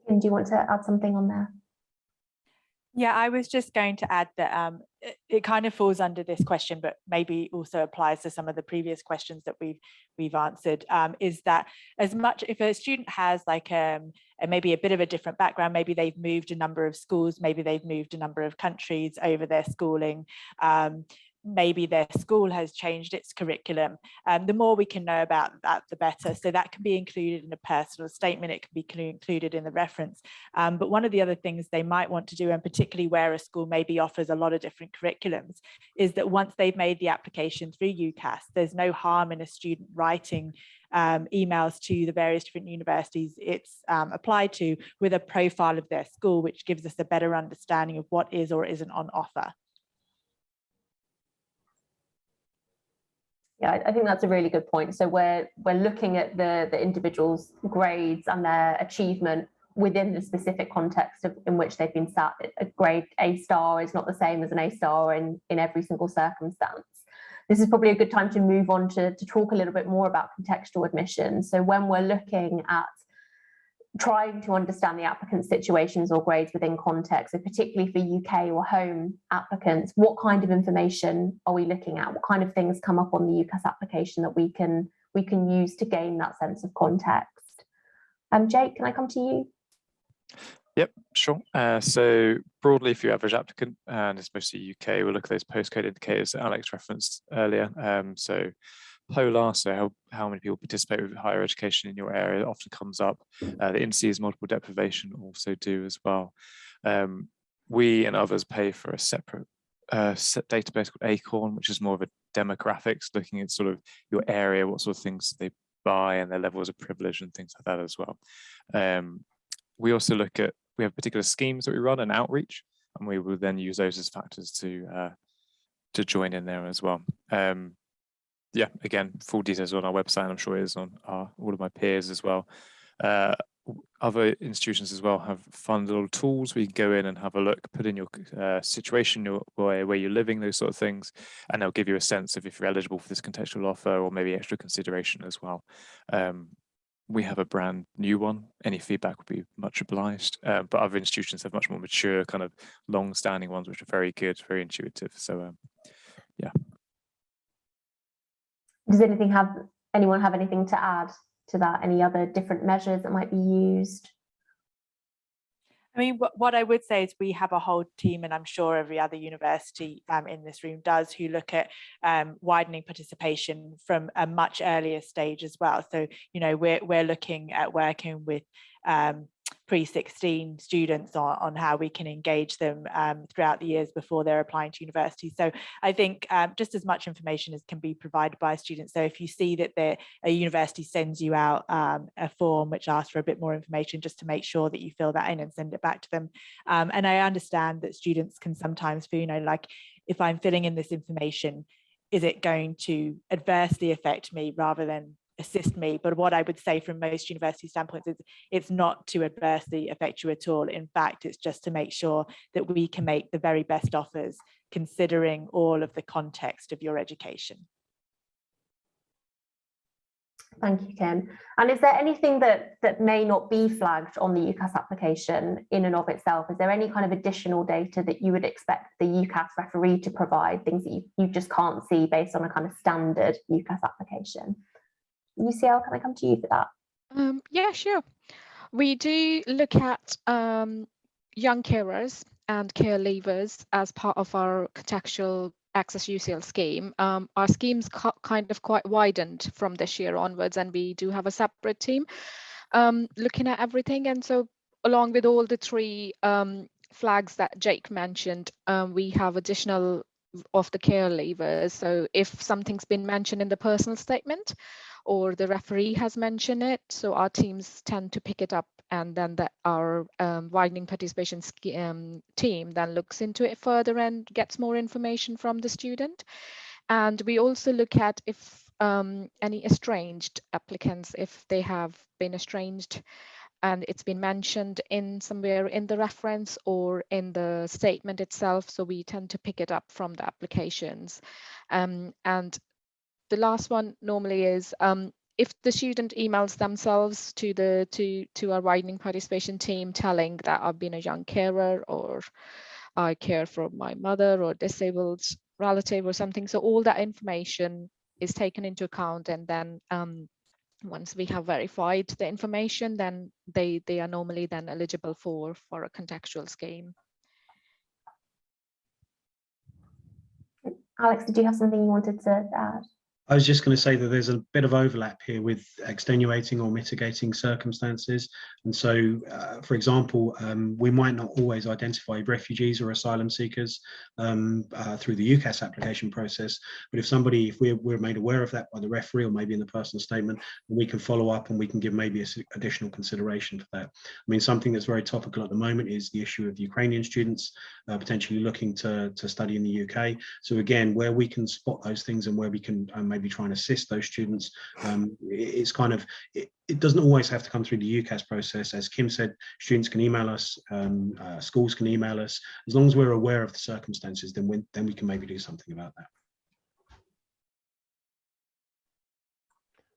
And do you want to add something on there? Yeah, I was just going to add that it kind of falls under this question, but maybe also applies to some of the previous questions that we've answered, is that as much if a student has like maybe a bit of a different background, maybe they've moved a number of schools, maybe they've moved a number of countries over their schooling, maybe their school has changed its curriculum. The more we can know about that, the better. So that can be included in a personal statement. It can be included in the reference. But one of the other things they might want to do, and particularly where a school maybe offers a lot of different curriculums, is that once they've made the application through UCAS, there's no harm in a student writing emails to the various different universities it's applied to with a profile of their school, which gives us a better understanding of what is or isn't on offer. Yeah, I think that's a really good point. So we're looking at the individual's grades and their achievement within the specific context in which they've been sat. A grade A star is not the same as an A star in every single circumstance. This is probably a good time to move on to talk a little bit more about contextual admission. So when we're looking at trying to understand the applicant's situations or grades within context, so particularly for UK or home applicants, what kind of information are we looking at? What kind of things come up on the UCAS application that we can use to gain that sense of context? Jake, can I come to you? Yep, sure. So broadly, for your average applicant, and it's mostly UK, we'll look at those postcode indicators that Alex referenced earlier. So POLAR, so how many people participate with higher education in your area, often comes up. The indices multiple deprivation also do as well. We and others pay for a separate database called Acorn, which is more of a demographics, looking at sort of your area, what sort of things they buy and their levels of privilege and things like that as well. We also we have particular schemes that we run and outreach, and we will then use those as factors to join in there as well. Yeah, again, full details on our website, and I'm sure it is on all of my peers as well. Other institutions as well have fun little tools where you can go in and have a look, put in your situation, where you're living, those sort of things, and they'll give you a sense of if you're eligible for this contextual offer or maybe extra consideration as well. We have a brand new one. Any feedback would be much obliged, but other institutions have much more mature, kind of long-standing ones, which are very good, very intuitive. So yeah. Does anyone have anything to add to that? Any other different measures that might be used? I mean, what I would say is we have a whole team, and I'm sure every other university in this room does, who look at widening participation from a much earlier stage as well. So, you know, we're looking at working with pre-16 students on how we can engage them throughout the years before they're applying to university. So I think just as much information as can be provided by students. So if you see that a university sends you out a form which asks for a bit more information, just to make sure that you fill that in and send it back to them. And I understand that students can sometimes feel, you know, like, if I'm filling in this information, is it going to adversely affect me rather than assist me? But what I would say from most university standpoints is it's not to adversely affect you at all. In fact, it's just to make sure that we can make the very best offers considering all of the context of your education. Thank you, Kim. And is there anything that may not be flagged on the UCAS application in and of itself? Is there any kind of additional data that you would expect the UCAS referee to provide, things that you just can't see based on a kind of standard UCAS application? UCL, can I come to you for that? Yeah, sure. We do look at young carers and care leavers as part of our contextual access UCL scheme. Our scheme's kind of quite widened from this year onwards, and we do have a separate team looking at everything. And so along with all the three flags that Jake mentioned, we have additional of the care leavers. So if something's been mentioned in the personal statement or the referee has mentioned it, so our teams tend to pick it up, and then our widening participation team then looks into it further and gets more information from the student. And we also look at if any estranged applicants, if they have been estranged and it's been mentioned in somewhere in the reference or in the statement itself, so we tend to pick it up from the applications. And the last one normally is if the student emails themselves to our widening participation team telling that I've been a young carer, or I care for my mother or disabled relative or something, so all that information is taken into account, and then once we have verified the information, then they are normally then eligible for a contextual scheme. Alex, did you have something you wanted to add? I was just going to say that there's a bit of overlap here with extenuating or mitigating circumstances. And so, for example, we might not always identify refugees or asylum seekers through the UCAS application process. But if we're made aware of that by the referee or maybe in the personal statement, we can follow up and we can give maybe additional consideration for that. I mean, something that's very topical at the moment is the issue of Ukrainian students potentially looking to study in the UK. So again, where we can spot those things and where we can maybe try and assist those students, it's kind of, it doesn't always have to come through the UCAS process. As Kim said, students can email us, schools can email us. As long as we're aware of the circumstances, then we can maybe do something about that.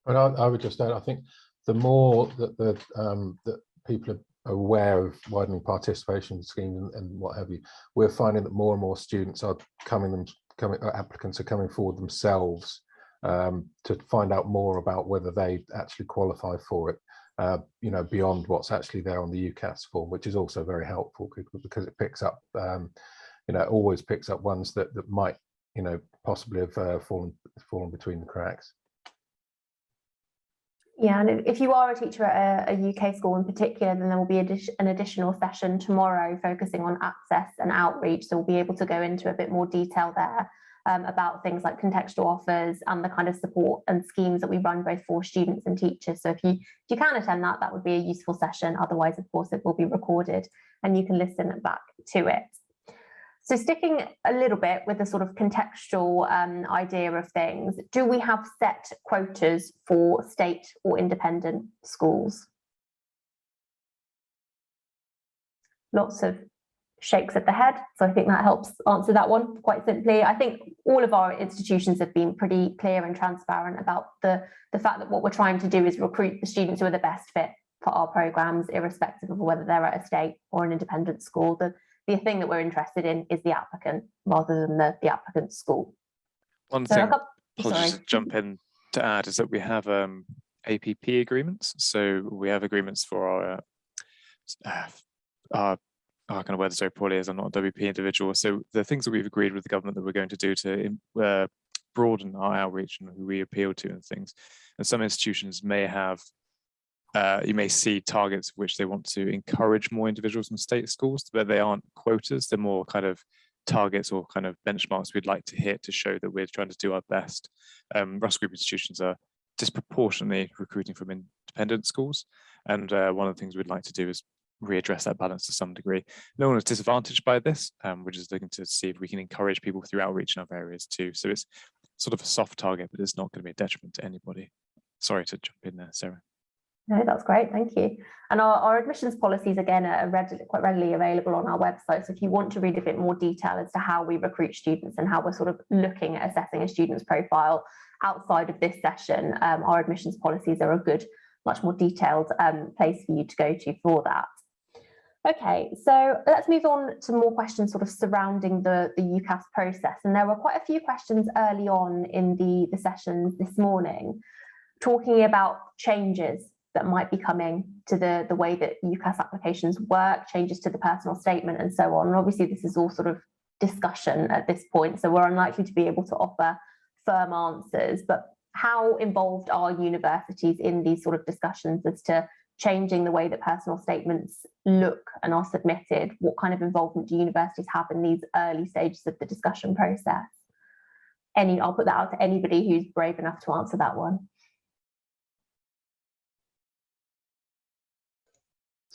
And I would just add, I think the more that that people are aware of widening participation schemes and what have you, we're finding that more and more students are applicants are coming forward themselves to find out more about whether they actually qualify for it, you know, beyond what's actually there on the UCAS form, which is also very helpful because it picks up, you know, it always picks up ones that might, you know, possibly have fallen between the cracks. Yeah, and if you are a teacher at a UK school in particular, then there will be an additional session tomorrow focusing on access and outreach. So we'll be able to go into a bit more detail there about things like contextual offers and the kind of support and schemes that we run both for students and teachers. So if you can attend that, that would be a useful session. Otherwise, of course, it will be recorded and you can listen back to it. So sticking a little bit with the sort of contextual idea of things, do we have set quotas for state or independent schools? Lots of shakes of the head. So I think that helps answer that one quite simply. I think all of our institutions have been pretty clear and transparent about the fact that what we're trying to do is recruit the students who are the best fit for our programmes, irrespective of whether they're at a state or an independent school. The thing that we're interested in is the applicant rather than the applicant's school. One So thing, sorry. apologies to jump in to add, is that we have APP agreements. So we have agreements for our I kind of word this very poorly as I'm not a WP individual. So the things that we've agreed with the government that we're going to do to broaden our outreach and who we appeal to and things. And some institutions may have, you may see targets which they want to encourage more individuals from state schools, but they aren't quotas. They're more kind of targets or kind of benchmarks we'd like to hit to show that we're trying to do our best. Russell Group institutions are disproportionately recruiting from independent schools. And one of the things we'd like to do is readdress that balance to some degree. No one is disadvantaged by this. We're just looking to see if we can encourage people through outreach in other areas too. So it's sort of a soft target, but it's not going to be a detriment to anybody. Sorry to jump in there, Sarah. No, that's great, thank you. And our admissions policies, again, are quite readily available on our website. So if you want to read a bit more detail as to how we recruit students and how we're sort of looking at assessing a student's profile outside of this session, our admissions policies are a good, much more detailed place for you to go to for that. Okay, so let's move on to more questions sort of surrounding the UCAS process. And there were quite a few questions early on in the sessions this morning, talking about changes that might be coming to the way that UCAS applications work, changes to the personal statement and so on. And obviously this is all sort of discussion at this point, so we're unlikely to be able to offer firm answers, but how involved are universities in these sort of discussions as to changing the way that personal statements look and are submitted? What kind of involvement do universities have in these early stages of the discussion process? I'll put that out to anybody who's brave enough to answer that one.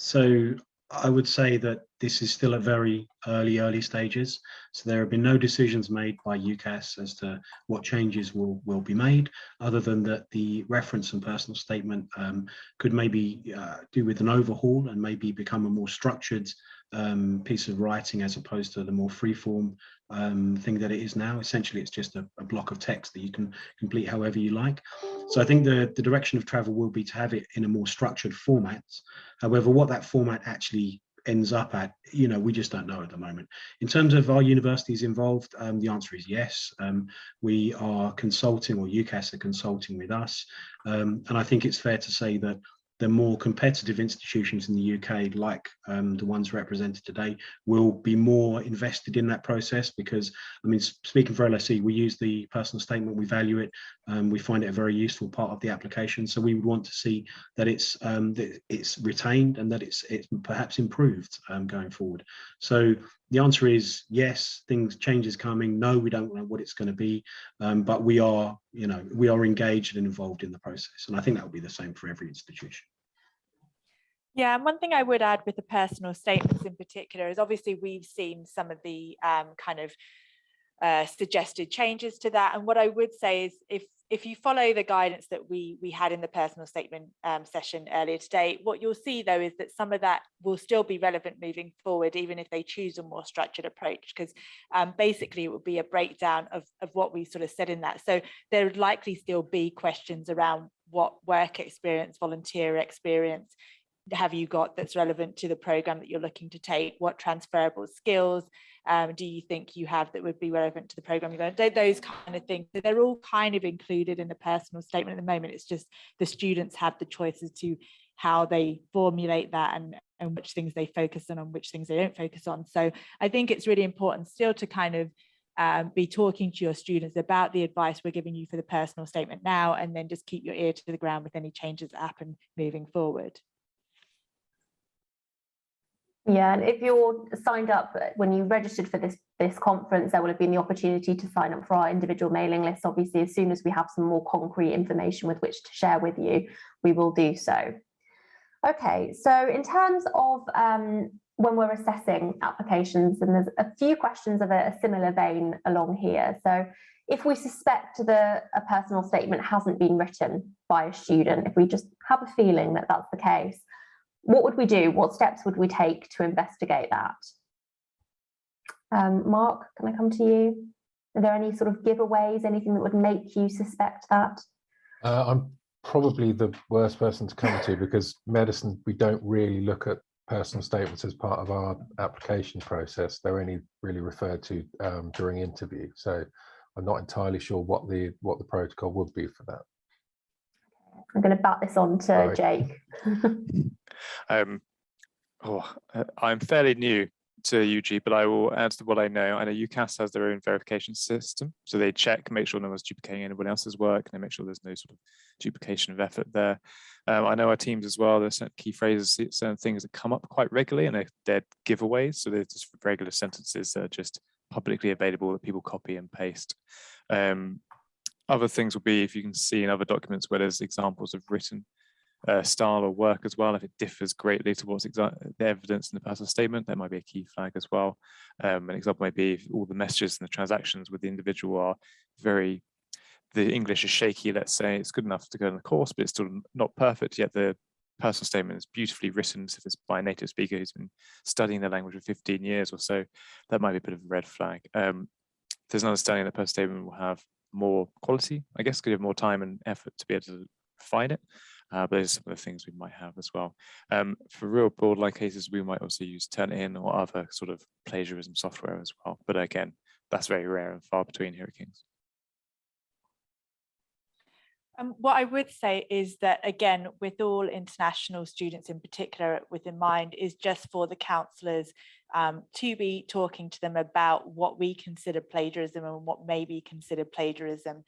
So I would say that this is still at very early stages. So there have been no decisions made by UCAS as to what changes will be made, other than that the reference and personal statement could maybe do with an overhaul and maybe become a more structured piece of writing as opposed to the more freeform thing that it is now. Essentially, it's just a block of text that you can complete however you like. So I think the direction of travel will be to have it in a more structured format. However, what that format actually ends up at, we just don't know at the moment. In terms of our universities involved, the answer is yes. We are consulting, or UCAS are consulting with us. And I think it's fair to say that the more competitive institutions in the UK, like the ones represented today, will be more invested in that process because, speaking for LSE, we use the personal statement, we value it, we find it a very useful part of the application. So we would want to see that it's retained and that it's perhaps improved going forward. So the answer is yes, changes coming. No, we don't know what it's going to be, but we are engaged and involved in the process. And I think that will be the same for every institution. Yeah, and one thing I would add with the personal statements in particular is obviously we've seen some of the suggested changes to that. And what I would say is if you follow the guidance that we had in the personal statement session earlier today, what you'll see though is that some of that will still be relevant moving forward, even if they choose a more structured approach, because basically it would be a breakdown of what we sort of said in that. So there would likely still be questions around what work experience, volunteer experience have you got that's relevant to the program that you're looking to take? What transferable skills do you think you have that would be relevant to the program you're going? Those kind of things. So they're all kind of included in the personal statement at the moment. It's just the students have the choices to how they formulate that and which things they focus on and which things they don't focus on. So I think it's really important still to kind of be talking to your students about the advice we're giving you for the personal statement now, and then just keep your ear to the ground with any changes that happen moving forward. Yeah, and if you're signed up, when you registered for this conference, there will have been the opportunity to sign up for our individual mailing list. Obviously, as soon as we have some more concrete information with which to share with you, we will do so. Okay, so in terms of when we're assessing applications, and there's a few questions of a similar vein along here. So if we suspect that a personal statement hasn't been written by a student, if we just have a feeling that that's the case, what would we do? What steps would we take to investigate that? Mark, can I come to you? Are there any sort of giveaways, anything that would make you suspect that? I'm probably the worst person to come to, because medicine, we don't really look at personal statements as part of our application process. They're only really referred to during interview. So I'm not entirely sure what the protocol would be for that. I'm going to bat this on to Jake. I'm fairly new to UG, but I will add to what I know. I know UCAS has their own verification system, so they check, make sure no one's duplicating anyone else's work, and they make sure there's no sort of duplication of effort there. I know our teams as well, there's certain key phrases, certain things that come up quite regularly, and they're giveaways, so they're just regular sentences that are just publicly available that people copy and paste. Other things will be, if you can see in other documents where there's examples of written style or work as well, if it differs greatly to what's the evidence in the personal statement, that might be a key flag as well. An example might be if all the messages and the transactions with the individual are the English is shaky, let's say, it's good enough to go in the course, but it's still not perfect, yet the personal statement is beautifully written, so if it's by a native speaker who's been studying the language for 15 years or so, that might be a bit of a red flag. There's an understanding that personal statement will have more quality, I guess, because you have more time and effort to be able to refine it. But those are some of the things we might have as well. For real borderline cases, we might also use Turnitin or other sort of plagiarism software as well. But again, that's very rare and far between here at King's. What I would say is that, again, with all international students in particular within mind, is just for the counsellors to be talking to them about what we consider plagiarism and what may be considered plagiarism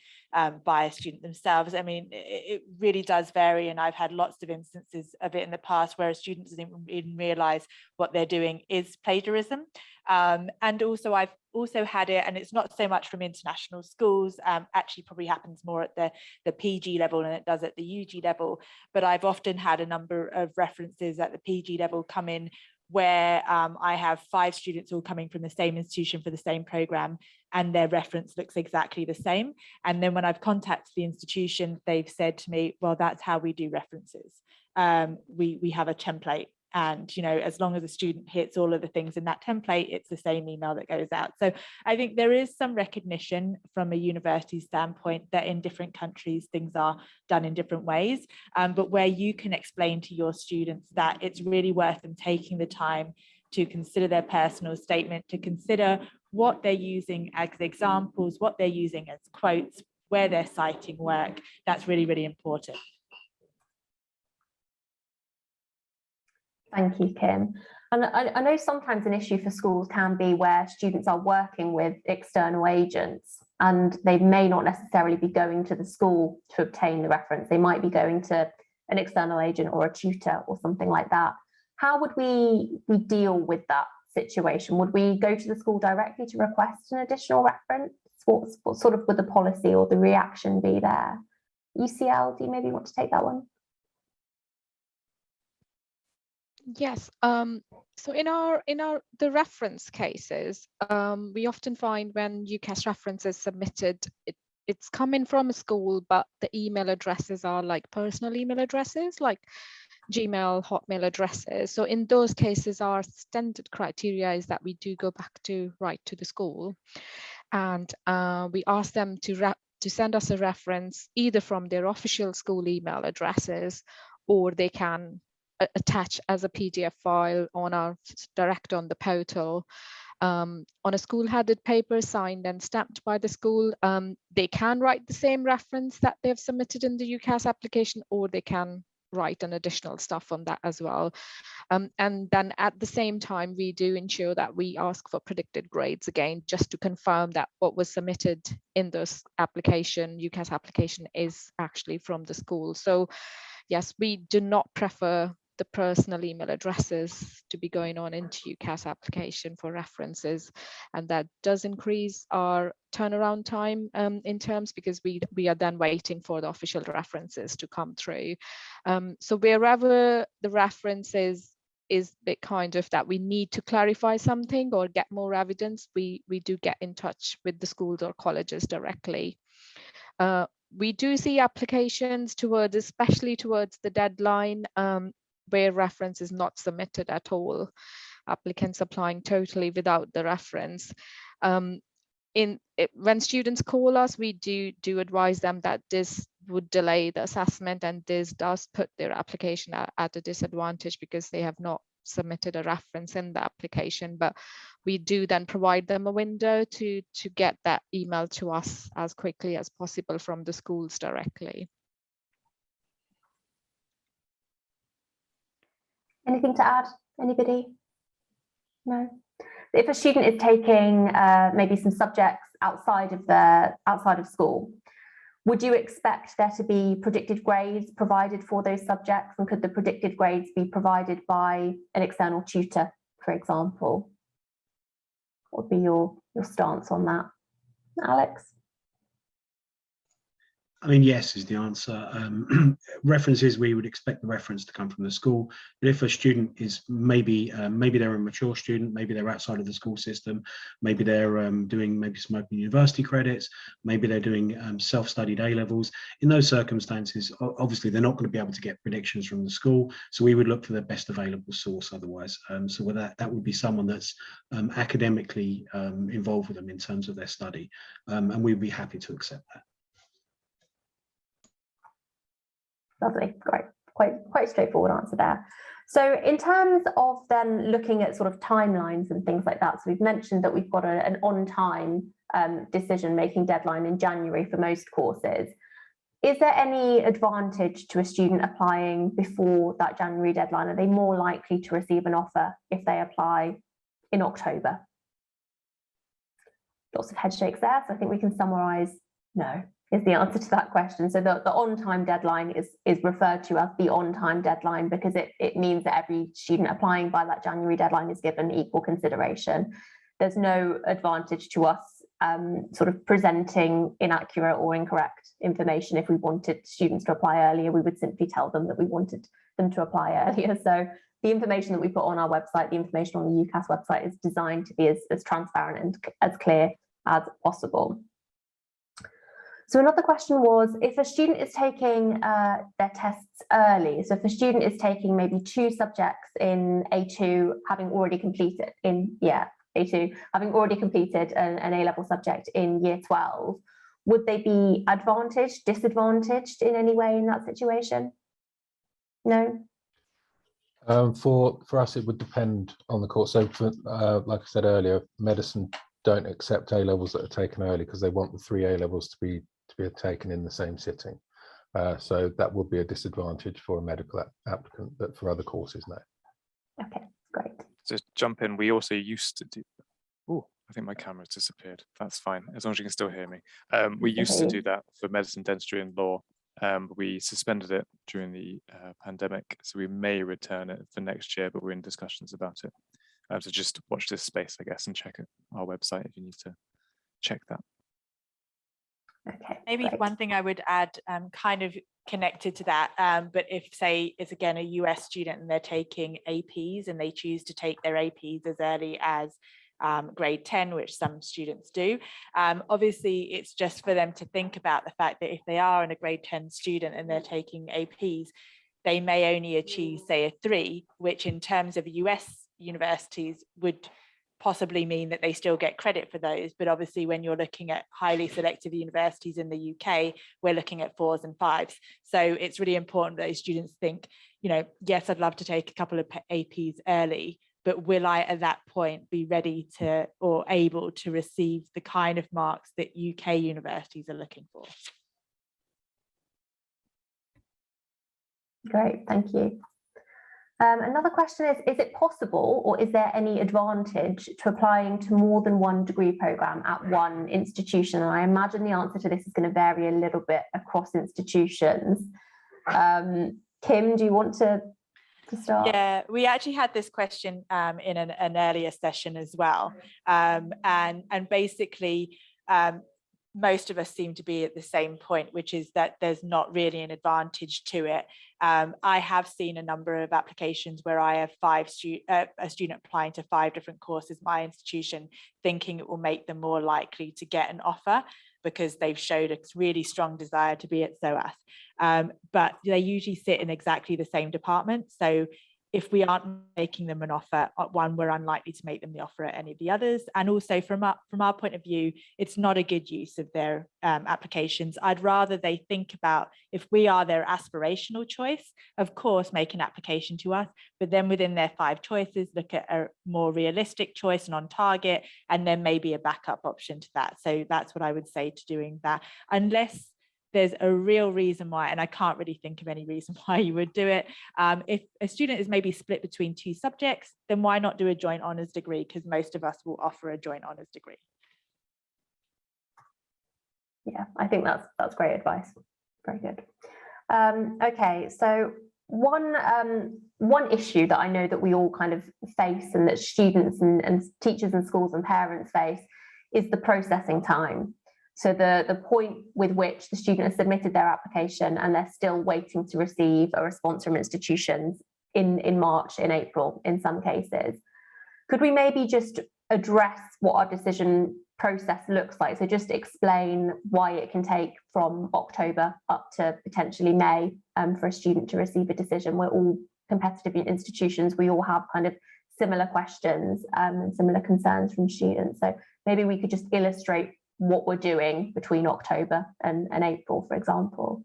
by a student themselves. I mean, it really does vary, and I've had lots of instances of it in the past where a student doesn't even realise what they're doing is plagiarism. And also I've also had it, and it's not so much from international schools, actually probably happens more at the PG level than it does at the UG level, but I've often had a number of references at the PG level come in where I have 5 students all coming from the same institution for the same program, and their reference looks exactly the same. And then when I've contacted the institution, they've said to me, well, that's how we do references. We have a template, and as long as a student hits all of the things in that template, it's the same email that goes out. So I think there is some recognition from a university standpoint that in different countries things are done in different ways, but where you can explain to your students that it's really worth them taking the time to consider their personal statement, to consider what they're using as examples, what they're using as quotes, where they're citing work. That's really, really important. Thank you, Kim. And I know sometimes an issue for schools can be where students are working with external agents and they may not necessarily be going to the school to obtain the reference. They might be going to an external agent or a tutor or something like that. How would we deal with that situation? Would we go to the school directly to request an additional reference? What sort of would the policy or the reaction be there? UCL, do you maybe want to take that one? Yes. So in the reference cases, we often find when UCAS reference is submitted, it's coming from a school, but the email addresses are like personal email addresses, like Gmail, Hotmail addresses. So in those cases, our standard criteria is that we do go back to write to the school, and we ask them to send us a reference either from their official school email addresses, or they can attach as a PDF file direct on the portal. On a school-headed paper signed and stamped by the school, they can write the same reference that they've submitted in the UCAS application, or they can write an additional stuff on that as well. And then at the same time, we do ensure that we ask for predicted grades again, just to confirm that what was submitted in this UCAS application is actually from the school. So yes, we do not prefer the personal email addresses to be going on into UCAS application for references, and that does increase our turnaround time in terms, because we are then waiting for the official references to come through. So wherever the reference is kind of that we need to clarify something or get more evidence, we do get in touch with the schools or colleges directly. We do see applications especially towards the deadline, where reference is not submitted at all, applicants applying totally without the reference. When students call us, we do advise them that this would delay the assessment, and this does put their application at a disadvantage because they have not submitted a reference in the application. But we do then provide them a window to get that email to us as quickly as possible from the schools directly. Anything to add? Anybody? No. If a student is taking maybe some subjects outside of school, would you expect there to be predicted grades provided for those subjects, and could the predicted grades be provided by an external tutor, for example? What would be your stance on that, Alex? I mean, yes is the answer. References, we would expect the reference to come from the school. But if a student is maybe they're a mature student, maybe they're outside of the school system, maybe they're doing some open university credits, maybe they're doing self-studied A-levels. In those circumstances, obviously they're not going to be able to get predictions from the school. So we would look for the best available source otherwise. So with that would be someone that's academically involved with them in terms of their study. And we'd be happy to accept that. Lovely, great, quite straightforward answer there. So in terms of then looking at sort of timelines and things like that, so we've mentioned that we've got an on-time decision-making deadline in January for most courses. Is there any advantage to a student applying before that January deadline? Are they more likely to receive an offer if they apply in October? Lots of head shakes there, so I think we can summarise no is the answer to that question. So the on-time deadline is referred to as the on-time deadline because it means that every student applying by that January deadline is given equal consideration. There's no advantage to us sort of presenting inaccurate or incorrect information. If we wanted students to apply earlier, we would simply tell them that we wanted them to apply earlier. So the information that we put on our website, the information on the UCAS website, is designed to be as transparent and as clear as possible. So another question was, if a student is taking their tests early, so if a student is taking maybe 2 subjects in A2, having already completed an A-level subject in year 12, would they be advantaged, disadvantaged in any way in that situation? No? For us, it would depend on the course. So for, like I said earlier, medicine don't accept A-levels that are taken early because they want the 3 A-levels to be taken in the same sitting. So that would be a disadvantage for a medical applicant, but for other courses, no. Okay, great. Just jump in. We also used to do. Oh, I think my camera's disappeared. That's fine, as long as you can still hear me. We used to do that for medicine, dentistry, and law. We suspended it during the pandemic, so we may return it for next year, but we're in discussions about it. So just watch this space, I guess, and check our website if you need to check that. Okay, maybe great. one thing I would add, kind of connected to that, but if say it's again a US student and they're taking APs and they choose to take their APs as early as grade 10, which some students do, obviously it's just for them to think about the fact that if they are in a grade 10 student and they're taking APs, they may only achieve say a 3, which in terms of US universities would possibly mean that they still get credit for those. But obviously when you're looking at highly selective universities in the UK, we're looking at 4s and 5s. So it's really important that those students think, you know, yes, I'd love to take a couple of APs early, but will I at that point be ready to or able to receive the kind of marks that UK universities are looking for? Great, thank you. Another question is it possible or is there any advantage to applying to more than one degree programme at one institution? And I imagine the answer to this is going to vary a little bit across institutions. Kim, do you want to start? Yeah, we actually had this question in an earlier session as well. And basically, most of us seem to be at the same point, which is that there's not really an advantage to it. I have seen a number of applications where I have a student applying to 5 different courses, my institution, thinking it will make them more likely to get an offer. because they've showed a really strong desire to be at SOAS. But they usually sit in exactly the same department. So if we aren't making them an offer at one, we're unlikely to make them the offer at any of the others. And also from our point of view, it's not a good use of their applications. I'd rather they think about, if we are their aspirational choice, of course, make an application to us, but then within their 5 choices, look at a more realistic choice and on target, and then maybe a backup option to that. So that's what I would say to doing that, unless there's a real reason why, and I can't really think of any reason why you would do it. If a student is maybe split between 2 subjects, then why not do a joint honours degree? Because most of us will offer a joint honours degree. Yeah, I think that's great advice. Very good. Okay, so one issue that I know that we all kind of face, and that students and teachers and schools and parents face, is the processing time. So the point with which the student has submitted their application and they're still waiting to receive a response from institutions in March, in April, in some cases. Could we maybe just address what our decision process looks like? So just explain why it can take from October up to potentially May for a student to receive a decision. We're all competitive institutions. We all have kind of similar questions and similar concerns from students. So maybe we could just illustrate what we're doing between October and April, for example.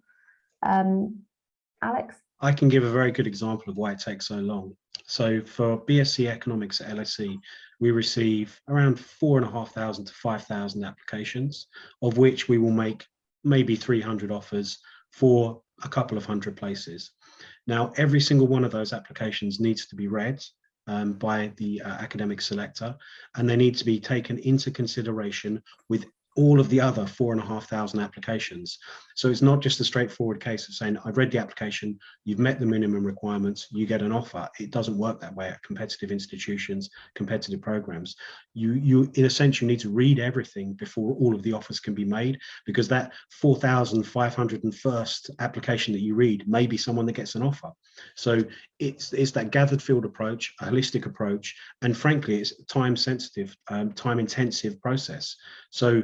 Alex? I can give a very good example of why it takes so long. So for BSc Economics at LSE, we receive around 4,500 to 5,000 applications, of which we will make maybe 300 offers for a couple of hundred places. Now, every single one of those applications needs to be read by the academic selector, and they need to be taken into consideration with all of the other 4,500 applications. So it's not just a straightforward case of saying, I've read the application, you've met the minimum requirements, you get an offer. It doesn't work that way at competitive institutions, competitive programs. You in a sense, you need to read everything before all of the offers can be made, because that 4,501st application that you read may be someone that gets an offer. So it's that gathered field approach, a holistic approach, and frankly, it's time sensitive, time intensive process. So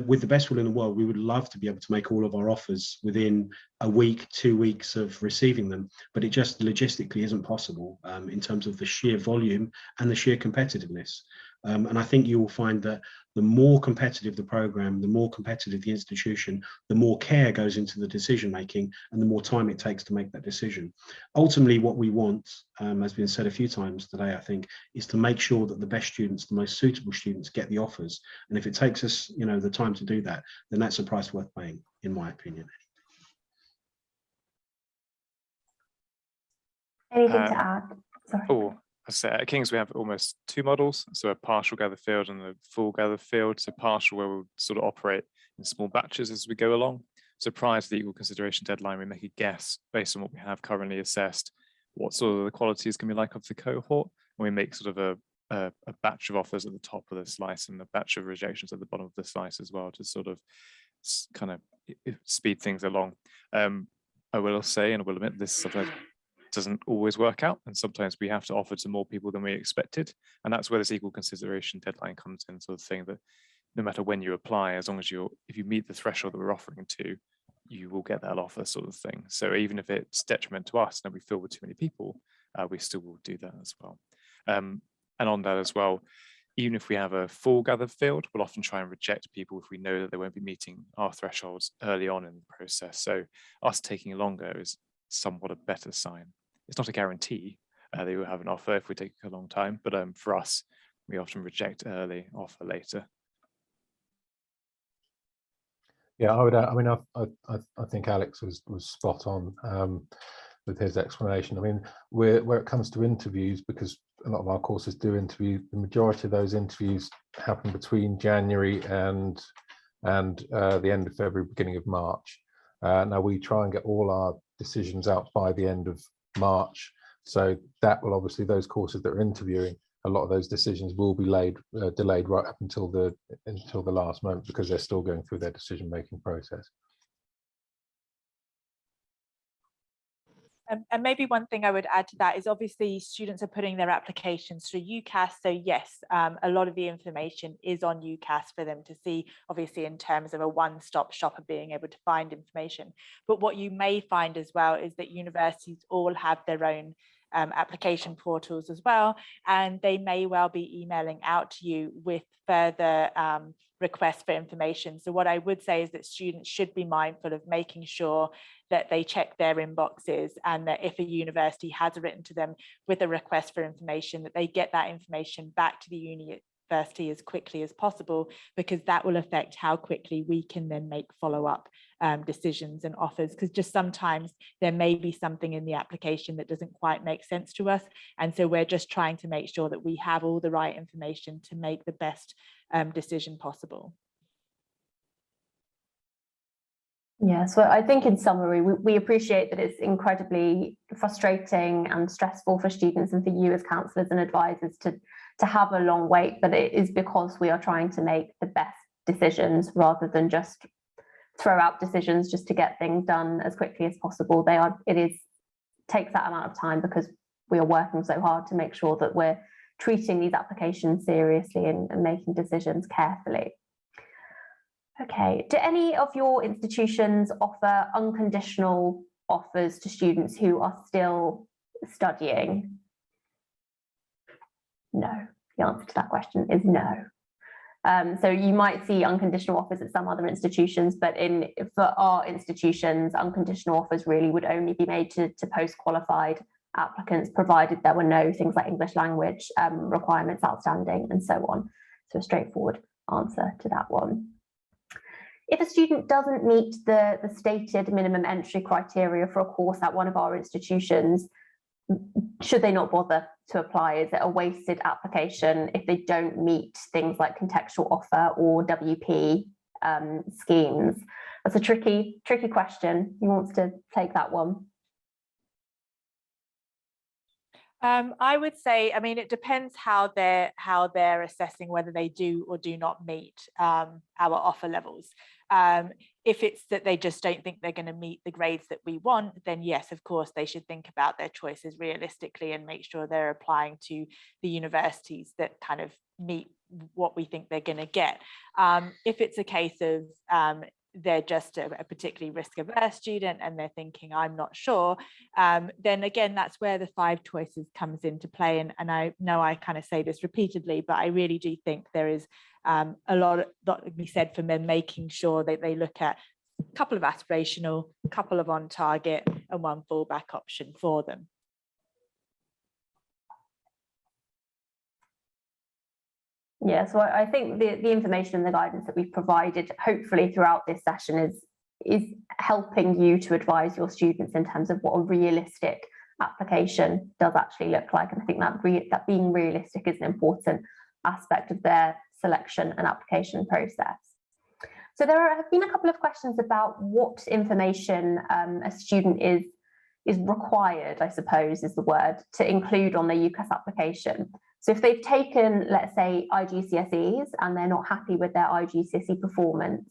with the best will in the world, we would love to be able to make all of our offers within a week, 2 weeks of receiving them, but it just logistically isn't possible in terms of the sheer volume and the sheer competitiveness. And I think you will find that the more competitive the program, the more competitive the institution, the more care goes into the decision making and the more time it takes to make that decision. Ultimately, what we want, has been said a few times today, I think, is to make sure that the best students, the most suitable students, get the offers. And if it takes us, the time to do that, then that's a price worth paying, in my opinion. Anything to add? Sorry. Oh, so at King's we have almost 2 models, so a partial gather field and a full gather field. So partial, where we'll sort of operate in small batches as we go along. So prior to the equal consideration deadline, we make a guess based on what we have currently assessed, what sort of the quality is going to be like of the cohort, and we make sort of a batch of offers at the top of the slice and a batch of rejections at the bottom of the slice as well, to sort of kind of speed things along. I will say, and I will admit, this sometimes doesn't always work out, and sometimes we have to offer to more people than we expected, and that's where this equal consideration deadline comes in, sort of thing that no matter when you apply, as long as if you meet the threshold that we're offering to, you will get that offer, sort of thing. So even if it's detriment to us and we fill with too many people, we still will do that as well. And on that as well, even if we have a full gathered field, we'll often try and reject people if we know that they won't be meeting our thresholds early on in the process. So us taking longer is somewhat a better sign. It's not a guarantee that you will have an offer if we take a long time, but for us, we often reject early, offer later. Yeah, I think Alex was spot on with his explanation. I mean, where it comes to interviews, because a lot of our courses do interview, the majority of those interviews happen between January and the end of February, beginning of March. Now we try and get all our decisions out by the end of March, so that will obviously, those courses that are interviewing, a lot of those decisions will be delayed right up until the last moment, because they're still going through their decision-making process. And maybe one thing I would add to that is obviously students are putting their applications through UCAS. So yes, a lot of the information is on UCAS for them to see, obviously in terms of a one-stop shop of being able to find information. But what you may find as well is that universities all have their own application portals as well, and they may well be emailing out to you with further requests for information. So what I would say is that students should be mindful of making sure that they check their inboxes, and that if a university has written to them with a request for information, that they get that information back to the university as quickly as possible, because that will affect how quickly we can then make follow-up decisions and offers, because just sometimes there may be something in the application that doesn't quite make sense to us, and so we're just trying to make sure that we have all the right information to make the best decision possible. Yeah, so I think in summary, we appreciate that it's incredibly frustrating and stressful for students and for you as counsellors and advisors to have a long wait, but it is because we are trying to make the best decisions rather than just throw out decisions just to get things done as quickly as possible. Takes that amount of time because we are working so hard to make sure that we're treating these applications seriously and making decisions carefully. Okay, do any of your institutions offer unconditional offers to students who are still studying? No, the answer to that question is no. So you might see unconditional offers at some other institutions, but for our institutions, unconditional offers really would only be made to post-qualified applicants, provided there were no things like English language requirements outstanding and so on. So a straightforward answer to that one. If a student doesn't meet the stated minimum entry criteria for a course at one of our institutions, should they not bother to apply? Is it a wasted application if they don't meet things like contextual offer or WP schemes? That's a tricky question. Who wants to take that one? I would say, I mean, it depends how they're assessing whether they do or do not meet our offer levels. If it's that they just don't think they're going to meet the grades that we want, then yes, of course, they should think about their choices realistically and make sure they're applying to the universities that kind of meet what we think they're going to get. If it's a case of they're just a particularly risk-averse student and they're thinking, I'm not sure, then again, that's where the 5 choices comes into play. And I know I kind of say this repeatedly, but I really do think there is a lot that can be said for them making sure that they look at a couple of aspirational, a couple of on target, and 1 fallback option for them. Yeah, so I think the information and the guidance that we've provided, hopefully throughout this session, is helping you to advise your students in terms of what a realistic application does actually look like. And I think that being realistic is an important aspect of their selection and application process. So there have been a couple of questions about what information a student is required, I suppose is the word, to include on their UCAS application. So if they've taken, let's say, IGCSEs and they're not happy with their IGCSE performance,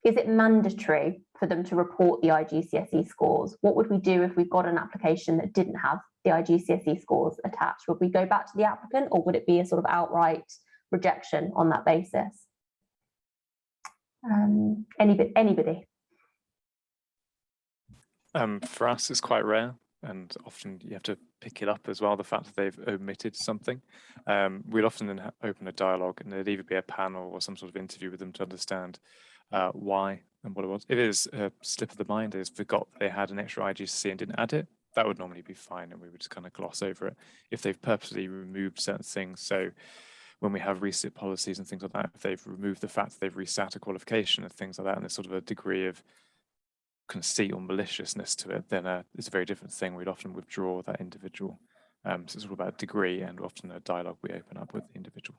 is it mandatory for them to report the IGCSE scores? What would we do if we've got an application that didn't have the IGCSE scores attached? Would we go back to the applicant, or would it be a sort of outright rejection on that basis? Anybody? For us, it's quite rare, and often you have to pick it up as well, the fact that they've omitted something. We'd often then open a dialogue, and there'd either be a panel or some sort of interview with them to understand why and what it was. If it is a slip of the mind, they just forgot they had an extra IGCSE and didn't add it, that would normally be fine, and we would just kind of gloss over it. If they've purposely removed certain things, so when we have resit policies and things like that, if they've removed the fact that they've resat a qualification and things like that, and there's sort of a degree of conceit or maliciousness to it, then it's a very different thing. We'd often withdraw that individual. So it's all about degree, and often a dialogue we open up with the individual.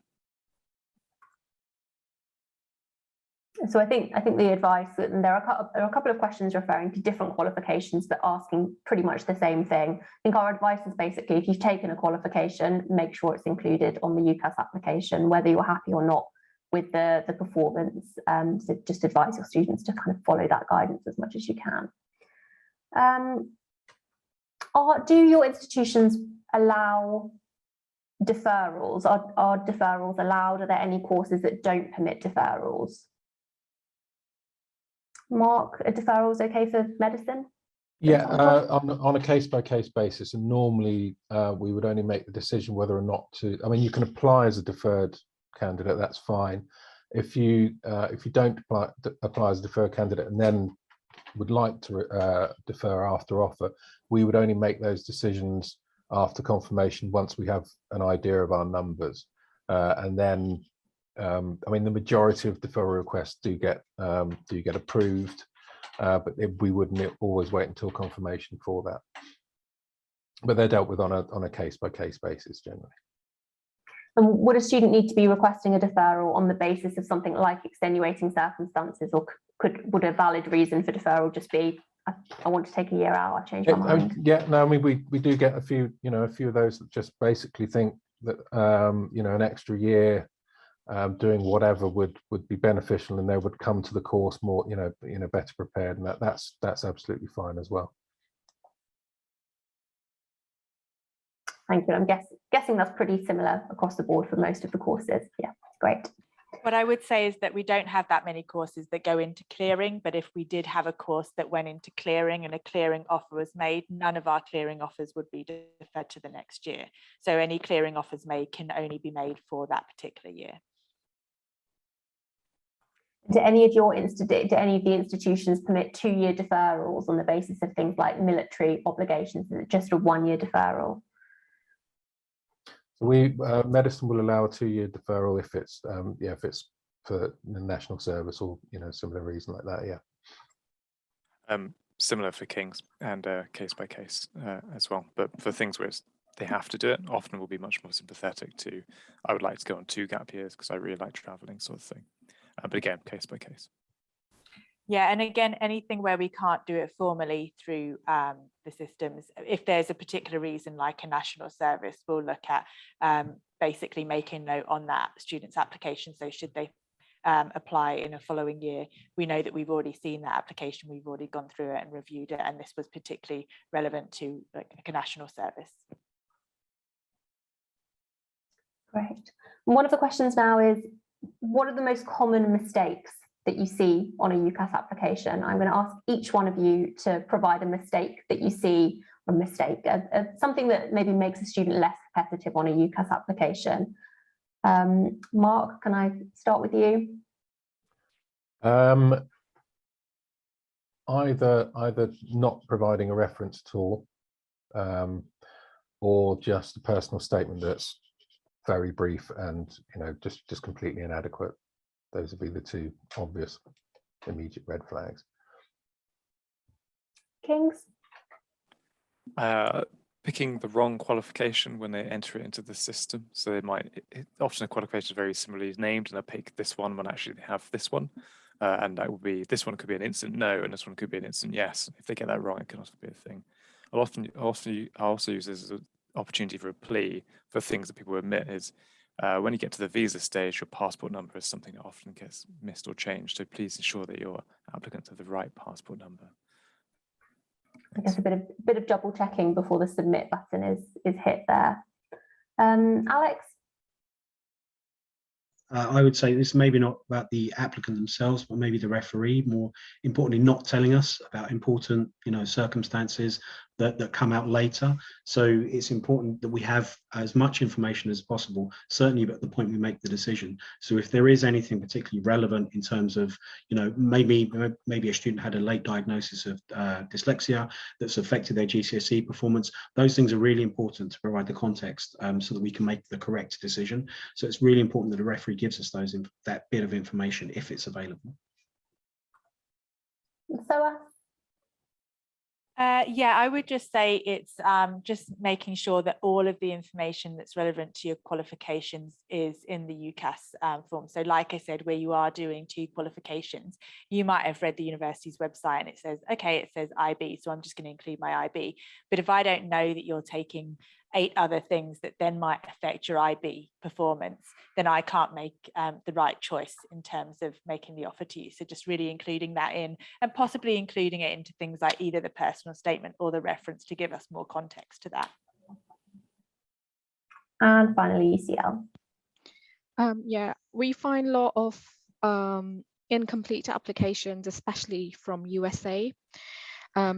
So I think the advice, and there are a couple of questions referring to different qualifications but asking pretty much the same thing. I think our advice is basically, if you've taken a qualification, make sure it's included on the UCAS application, whether you're happy or not with the performance. So just advise your students to kind of follow that guidance as much as you can. Do your institutions allow deferrals? Are deferrals allowed? Are there any courses that don't permit deferrals? Mark, are deferrals okay for medicine? Yeah, on a case-by-case basis, and normally we would only make the decision whether or not to. I mean, you can apply as a deferred candidate, that's fine. If you don't apply as a deferred candidate and then would like to defer after offer, we would only make those decisions after confirmation once we have an idea of our numbers, and then I mean, the majority of deferral requests do get approved. But we wouldn't always wait until confirmation for that. But they're dealt with on a case-by-case basis generally. And would a student need to be requesting a deferral on the basis of something like extenuating circumstances, or would a valid reason for deferral just be, I want to take a year out, I've changed my mind? Yeah, no, I mean, we do get a few of those that just basically think that an extra year doing whatever would be beneficial, and they would come to the course more better prepared, and that's absolutely fine as well. Thank you. I'm guessing that's pretty similar across the board for most of the courses. Yeah, great. What I would say is that we don't have that many courses that go into clearing, but if we did have a course that went into clearing and a clearing offer was made, none of our clearing offers would be deferred to the next year. So any clearing offers made can only be made for that particular year. Do any of the institutions permit 2-year deferrals on the basis of things like military obligations? Is it just a 1-year deferral? We medicine will allow a 2-year deferral if it's if it's for the national service or similar reason like that. Yeah. Similar for King's and case by case as well. But for things where they have to do it, often we'll be much more sympathetic to, I would like to go on 2 gap years because I really like traveling, sort of thing. But again, case by case. Yeah, and again, anything where we can't do it formally through the systems, if there's a particular reason like a national service, we'll look at basically making note on that student's application. So should they apply in a following year, we know that we've already seen that application, we've already gone through it and reviewed it, and this was particularly relevant to like a national service. Great. And one of the questions now is, what are the most common mistakes that you see on a UCAS application? I'm going to ask each one of you to provide a mistake that you see, something that maybe makes a student less competitive on a UCAS application. Mark, can I start with you? Either not providing a reference at all, or just a personal statement that's very brief and just completely inadequate. Those would be the 2 obvious immediate red flags. Kings? Picking the wrong qualification when they enter it into the system. So they might, often a qualification is very similarly named, and they'll pick this one when actually they have this one. And that will be, this one could be an instant no, and this one could be an instant yes. If they get that wrong, it can also be a thing. I also use this as an opportunity for a plea for things that people admit is, when you get to the visa stage, your passport number is something that often gets missed or changed. So please ensure that your applicants have the right passport number. I guess a bit of double checking before the submit button is hit there. Alex? I would say this maybe not about the applicant themselves, but maybe the referee, more importantly, not telling us about important, circumstances that come out later. So it's important that we have as much information as possible, certainly at the point we make the decision. So if there is anything particularly relevant in terms of, maybe a student had a late diagnosis of dyslexia that's affected their GCSE performance, those things are really important to provide the context so that we can make the correct decision. So it's really important that a referee gives us that bit of information if it's available. So yeah, I would just say it's just making sure that all of the information that's relevant to your qualifications is in the UCAS form. So like I said, where you are doing 2 qualifications, you might have read the university's website and it says, okay, it says IB, so I'm just going to include my IB. But if I don't know that you're taking 8 other things that then might affect your IB performance, then I can't make the right choice in terms of making the offer to you. So just really including that in, and possibly including it into things like either the personal statement or the reference to give us more context to that. And finally, UCL. Yeah, we find a lot of incomplete applications, especially from USA.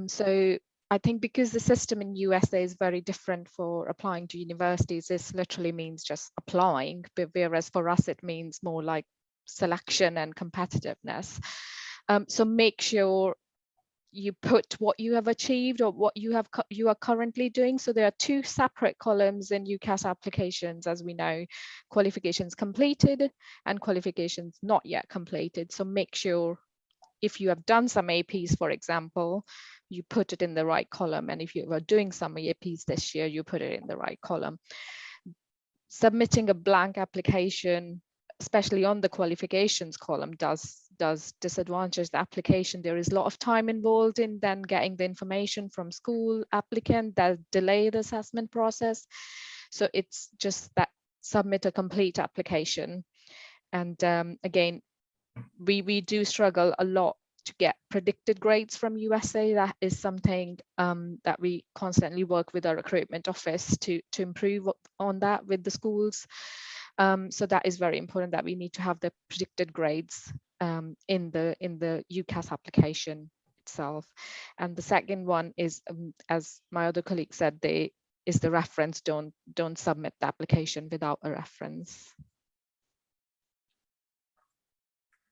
So I think because the system in USA is very different for applying to universities, this literally means just applying, but whereas for us it means more like selection and competitiveness. So make sure you put what you have achieved or what you are currently doing. So there are 2 separate columns in UCAS applications, as we know: qualifications completed and qualifications not yet completed. So make sure if you have done some APs, for example, you put it in the right column. And if you were doing some APs this year, you put it in the right column. Submitting a blank application, especially on the qualifications column, does disadvantage the application. There is a lot of time involved in then getting the information from school applicant that delay the assessment process. So it's just that submit a complete application. And again, we do struggle a lot to get predicted grades from USA. That is something that we constantly work with our recruitment office to improve on that with the schools. So that is very important, that we need to have the predicted grades in the UCAS application itself. And the second one is, as my other colleague said, is the reference. Don't submit the application without a reference.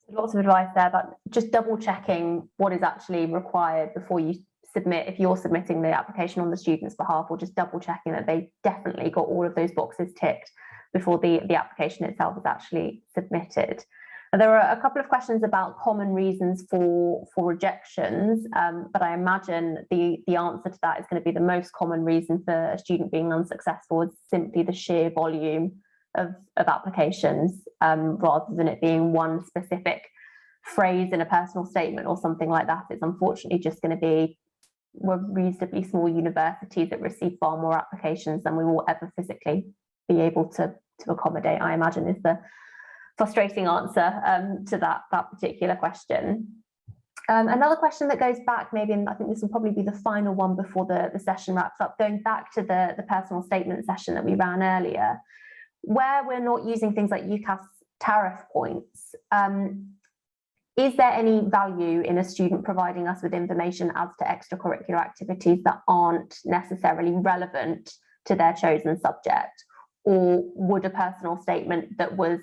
Lots of advice there, but just double checking what is actually required before you submit. If you're submitting the application on the student's behalf, or just double checking that they definitely got all of those boxes ticked before the application itself is actually submitted. And there are a couple of questions about common reasons for rejections, but I imagine the answer to that is going to be the most common reason for a student being unsuccessful is simply the sheer volume of applications, rather than it being one specific phrase in a personal statement or something like that. It's unfortunately just going to be, we're reasonably small universities that receive far more applications than we will ever physically be able to accommodate, I imagine, is the frustrating answer to that particular question. Another question that goes back, maybe, and I think this will probably be the final one before the session wraps up, going back to the personal statement session that we ran earlier, where we're not using things like UCAS tariff points. Is there any value in a student providing us with information as to extracurricular activities that aren't necessarily relevant to their chosen subject? Or would a personal statement that was,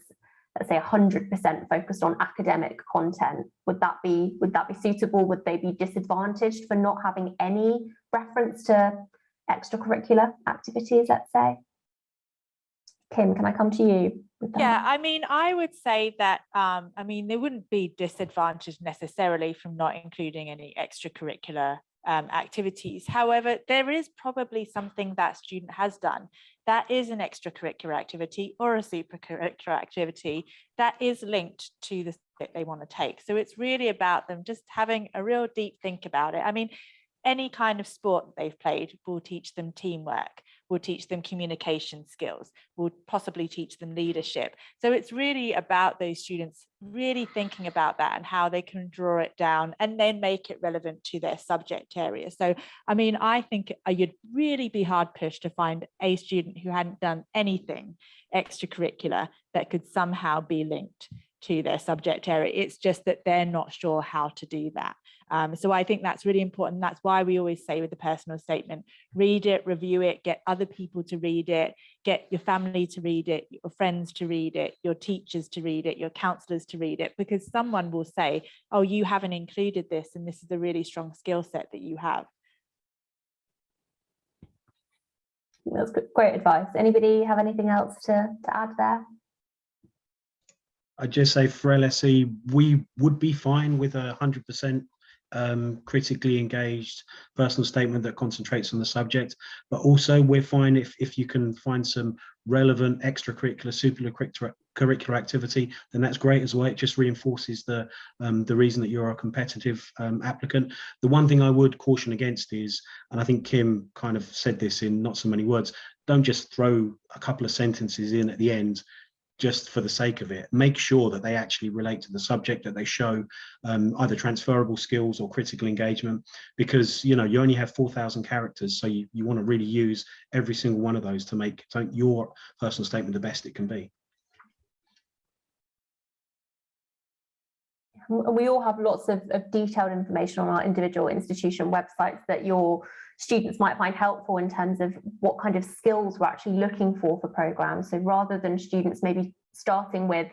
let's say, 100% focused on academic content, would that be suitable? Would they be disadvantaged for not having any reference to extracurricular activities, let's say? Kim, can I come to you with that? Yeah, I mean, I would say that, they wouldn't be disadvantaged necessarily from not including any extracurricular activities. However, there is probably something that student has done that is an extracurricular activity or a supercurricular activity that is linked to the subject they want to take. So it's really about them just having a real deep think about it. I mean, any kind of sport that they've played will teach them teamwork, will teach them communication skills, will possibly teach them leadership. So it's really about those students really thinking about that and how they can draw it down and then make it relevant to their subject area. So, I mean, I think you'd really be hard pushed to find a student who hadn't done anything extracurricular that could somehow be linked to their subject area. It's just that they're not sure how to do that. So I think that's really important. That's why we always say with the personal statement, read it, review it, get other people to read it, get your family to read it, your friends to read it, your teachers to read it, your counselors to read it, because someone will say, oh, you haven't included this, and this is a really strong skill set that you have. That's great advice. Anybody have anything else to add there? I'd just say for LSE, we would be fine with 100% critically engaged personal statement that concentrates on the subject. But also we're fine if you can find some relevant extracurricular, supercurricular activity, then that's great as well. It just reinforces the reason that you're a competitive applicant. The one thing I would caution against is, and I think Kim kind of said this in not so many words, don't just throw a couple of sentences in at the end just for the sake of it. Make sure that they actually relate to the subject, that they show either transferable skills or critical engagement, because you only have 4,000 characters, so you want to really use every single one of those to make your personal statement the best it can be. And we all have lots of detailed information on our individual institution websites that your students might find helpful in terms of what kind of skills we're actually looking for programs. So rather than students maybe starting with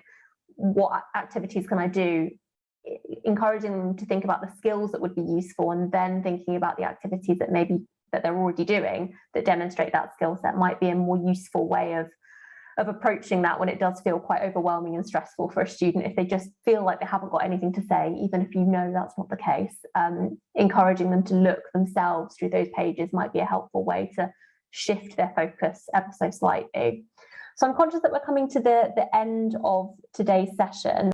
what activities can I do, encouraging them to think about the skills that would be useful, and then thinking about the activities that they're already doing that demonstrate that skill set might be a more useful way of approaching that when it does feel quite overwhelming and stressful for a student. If they just feel like they haven't got anything to say, even if that's not the case, encouraging them to look themselves through those pages might be a helpful way to shift their focus ever so slightly. So I'm conscious that we're coming to the end of today's session.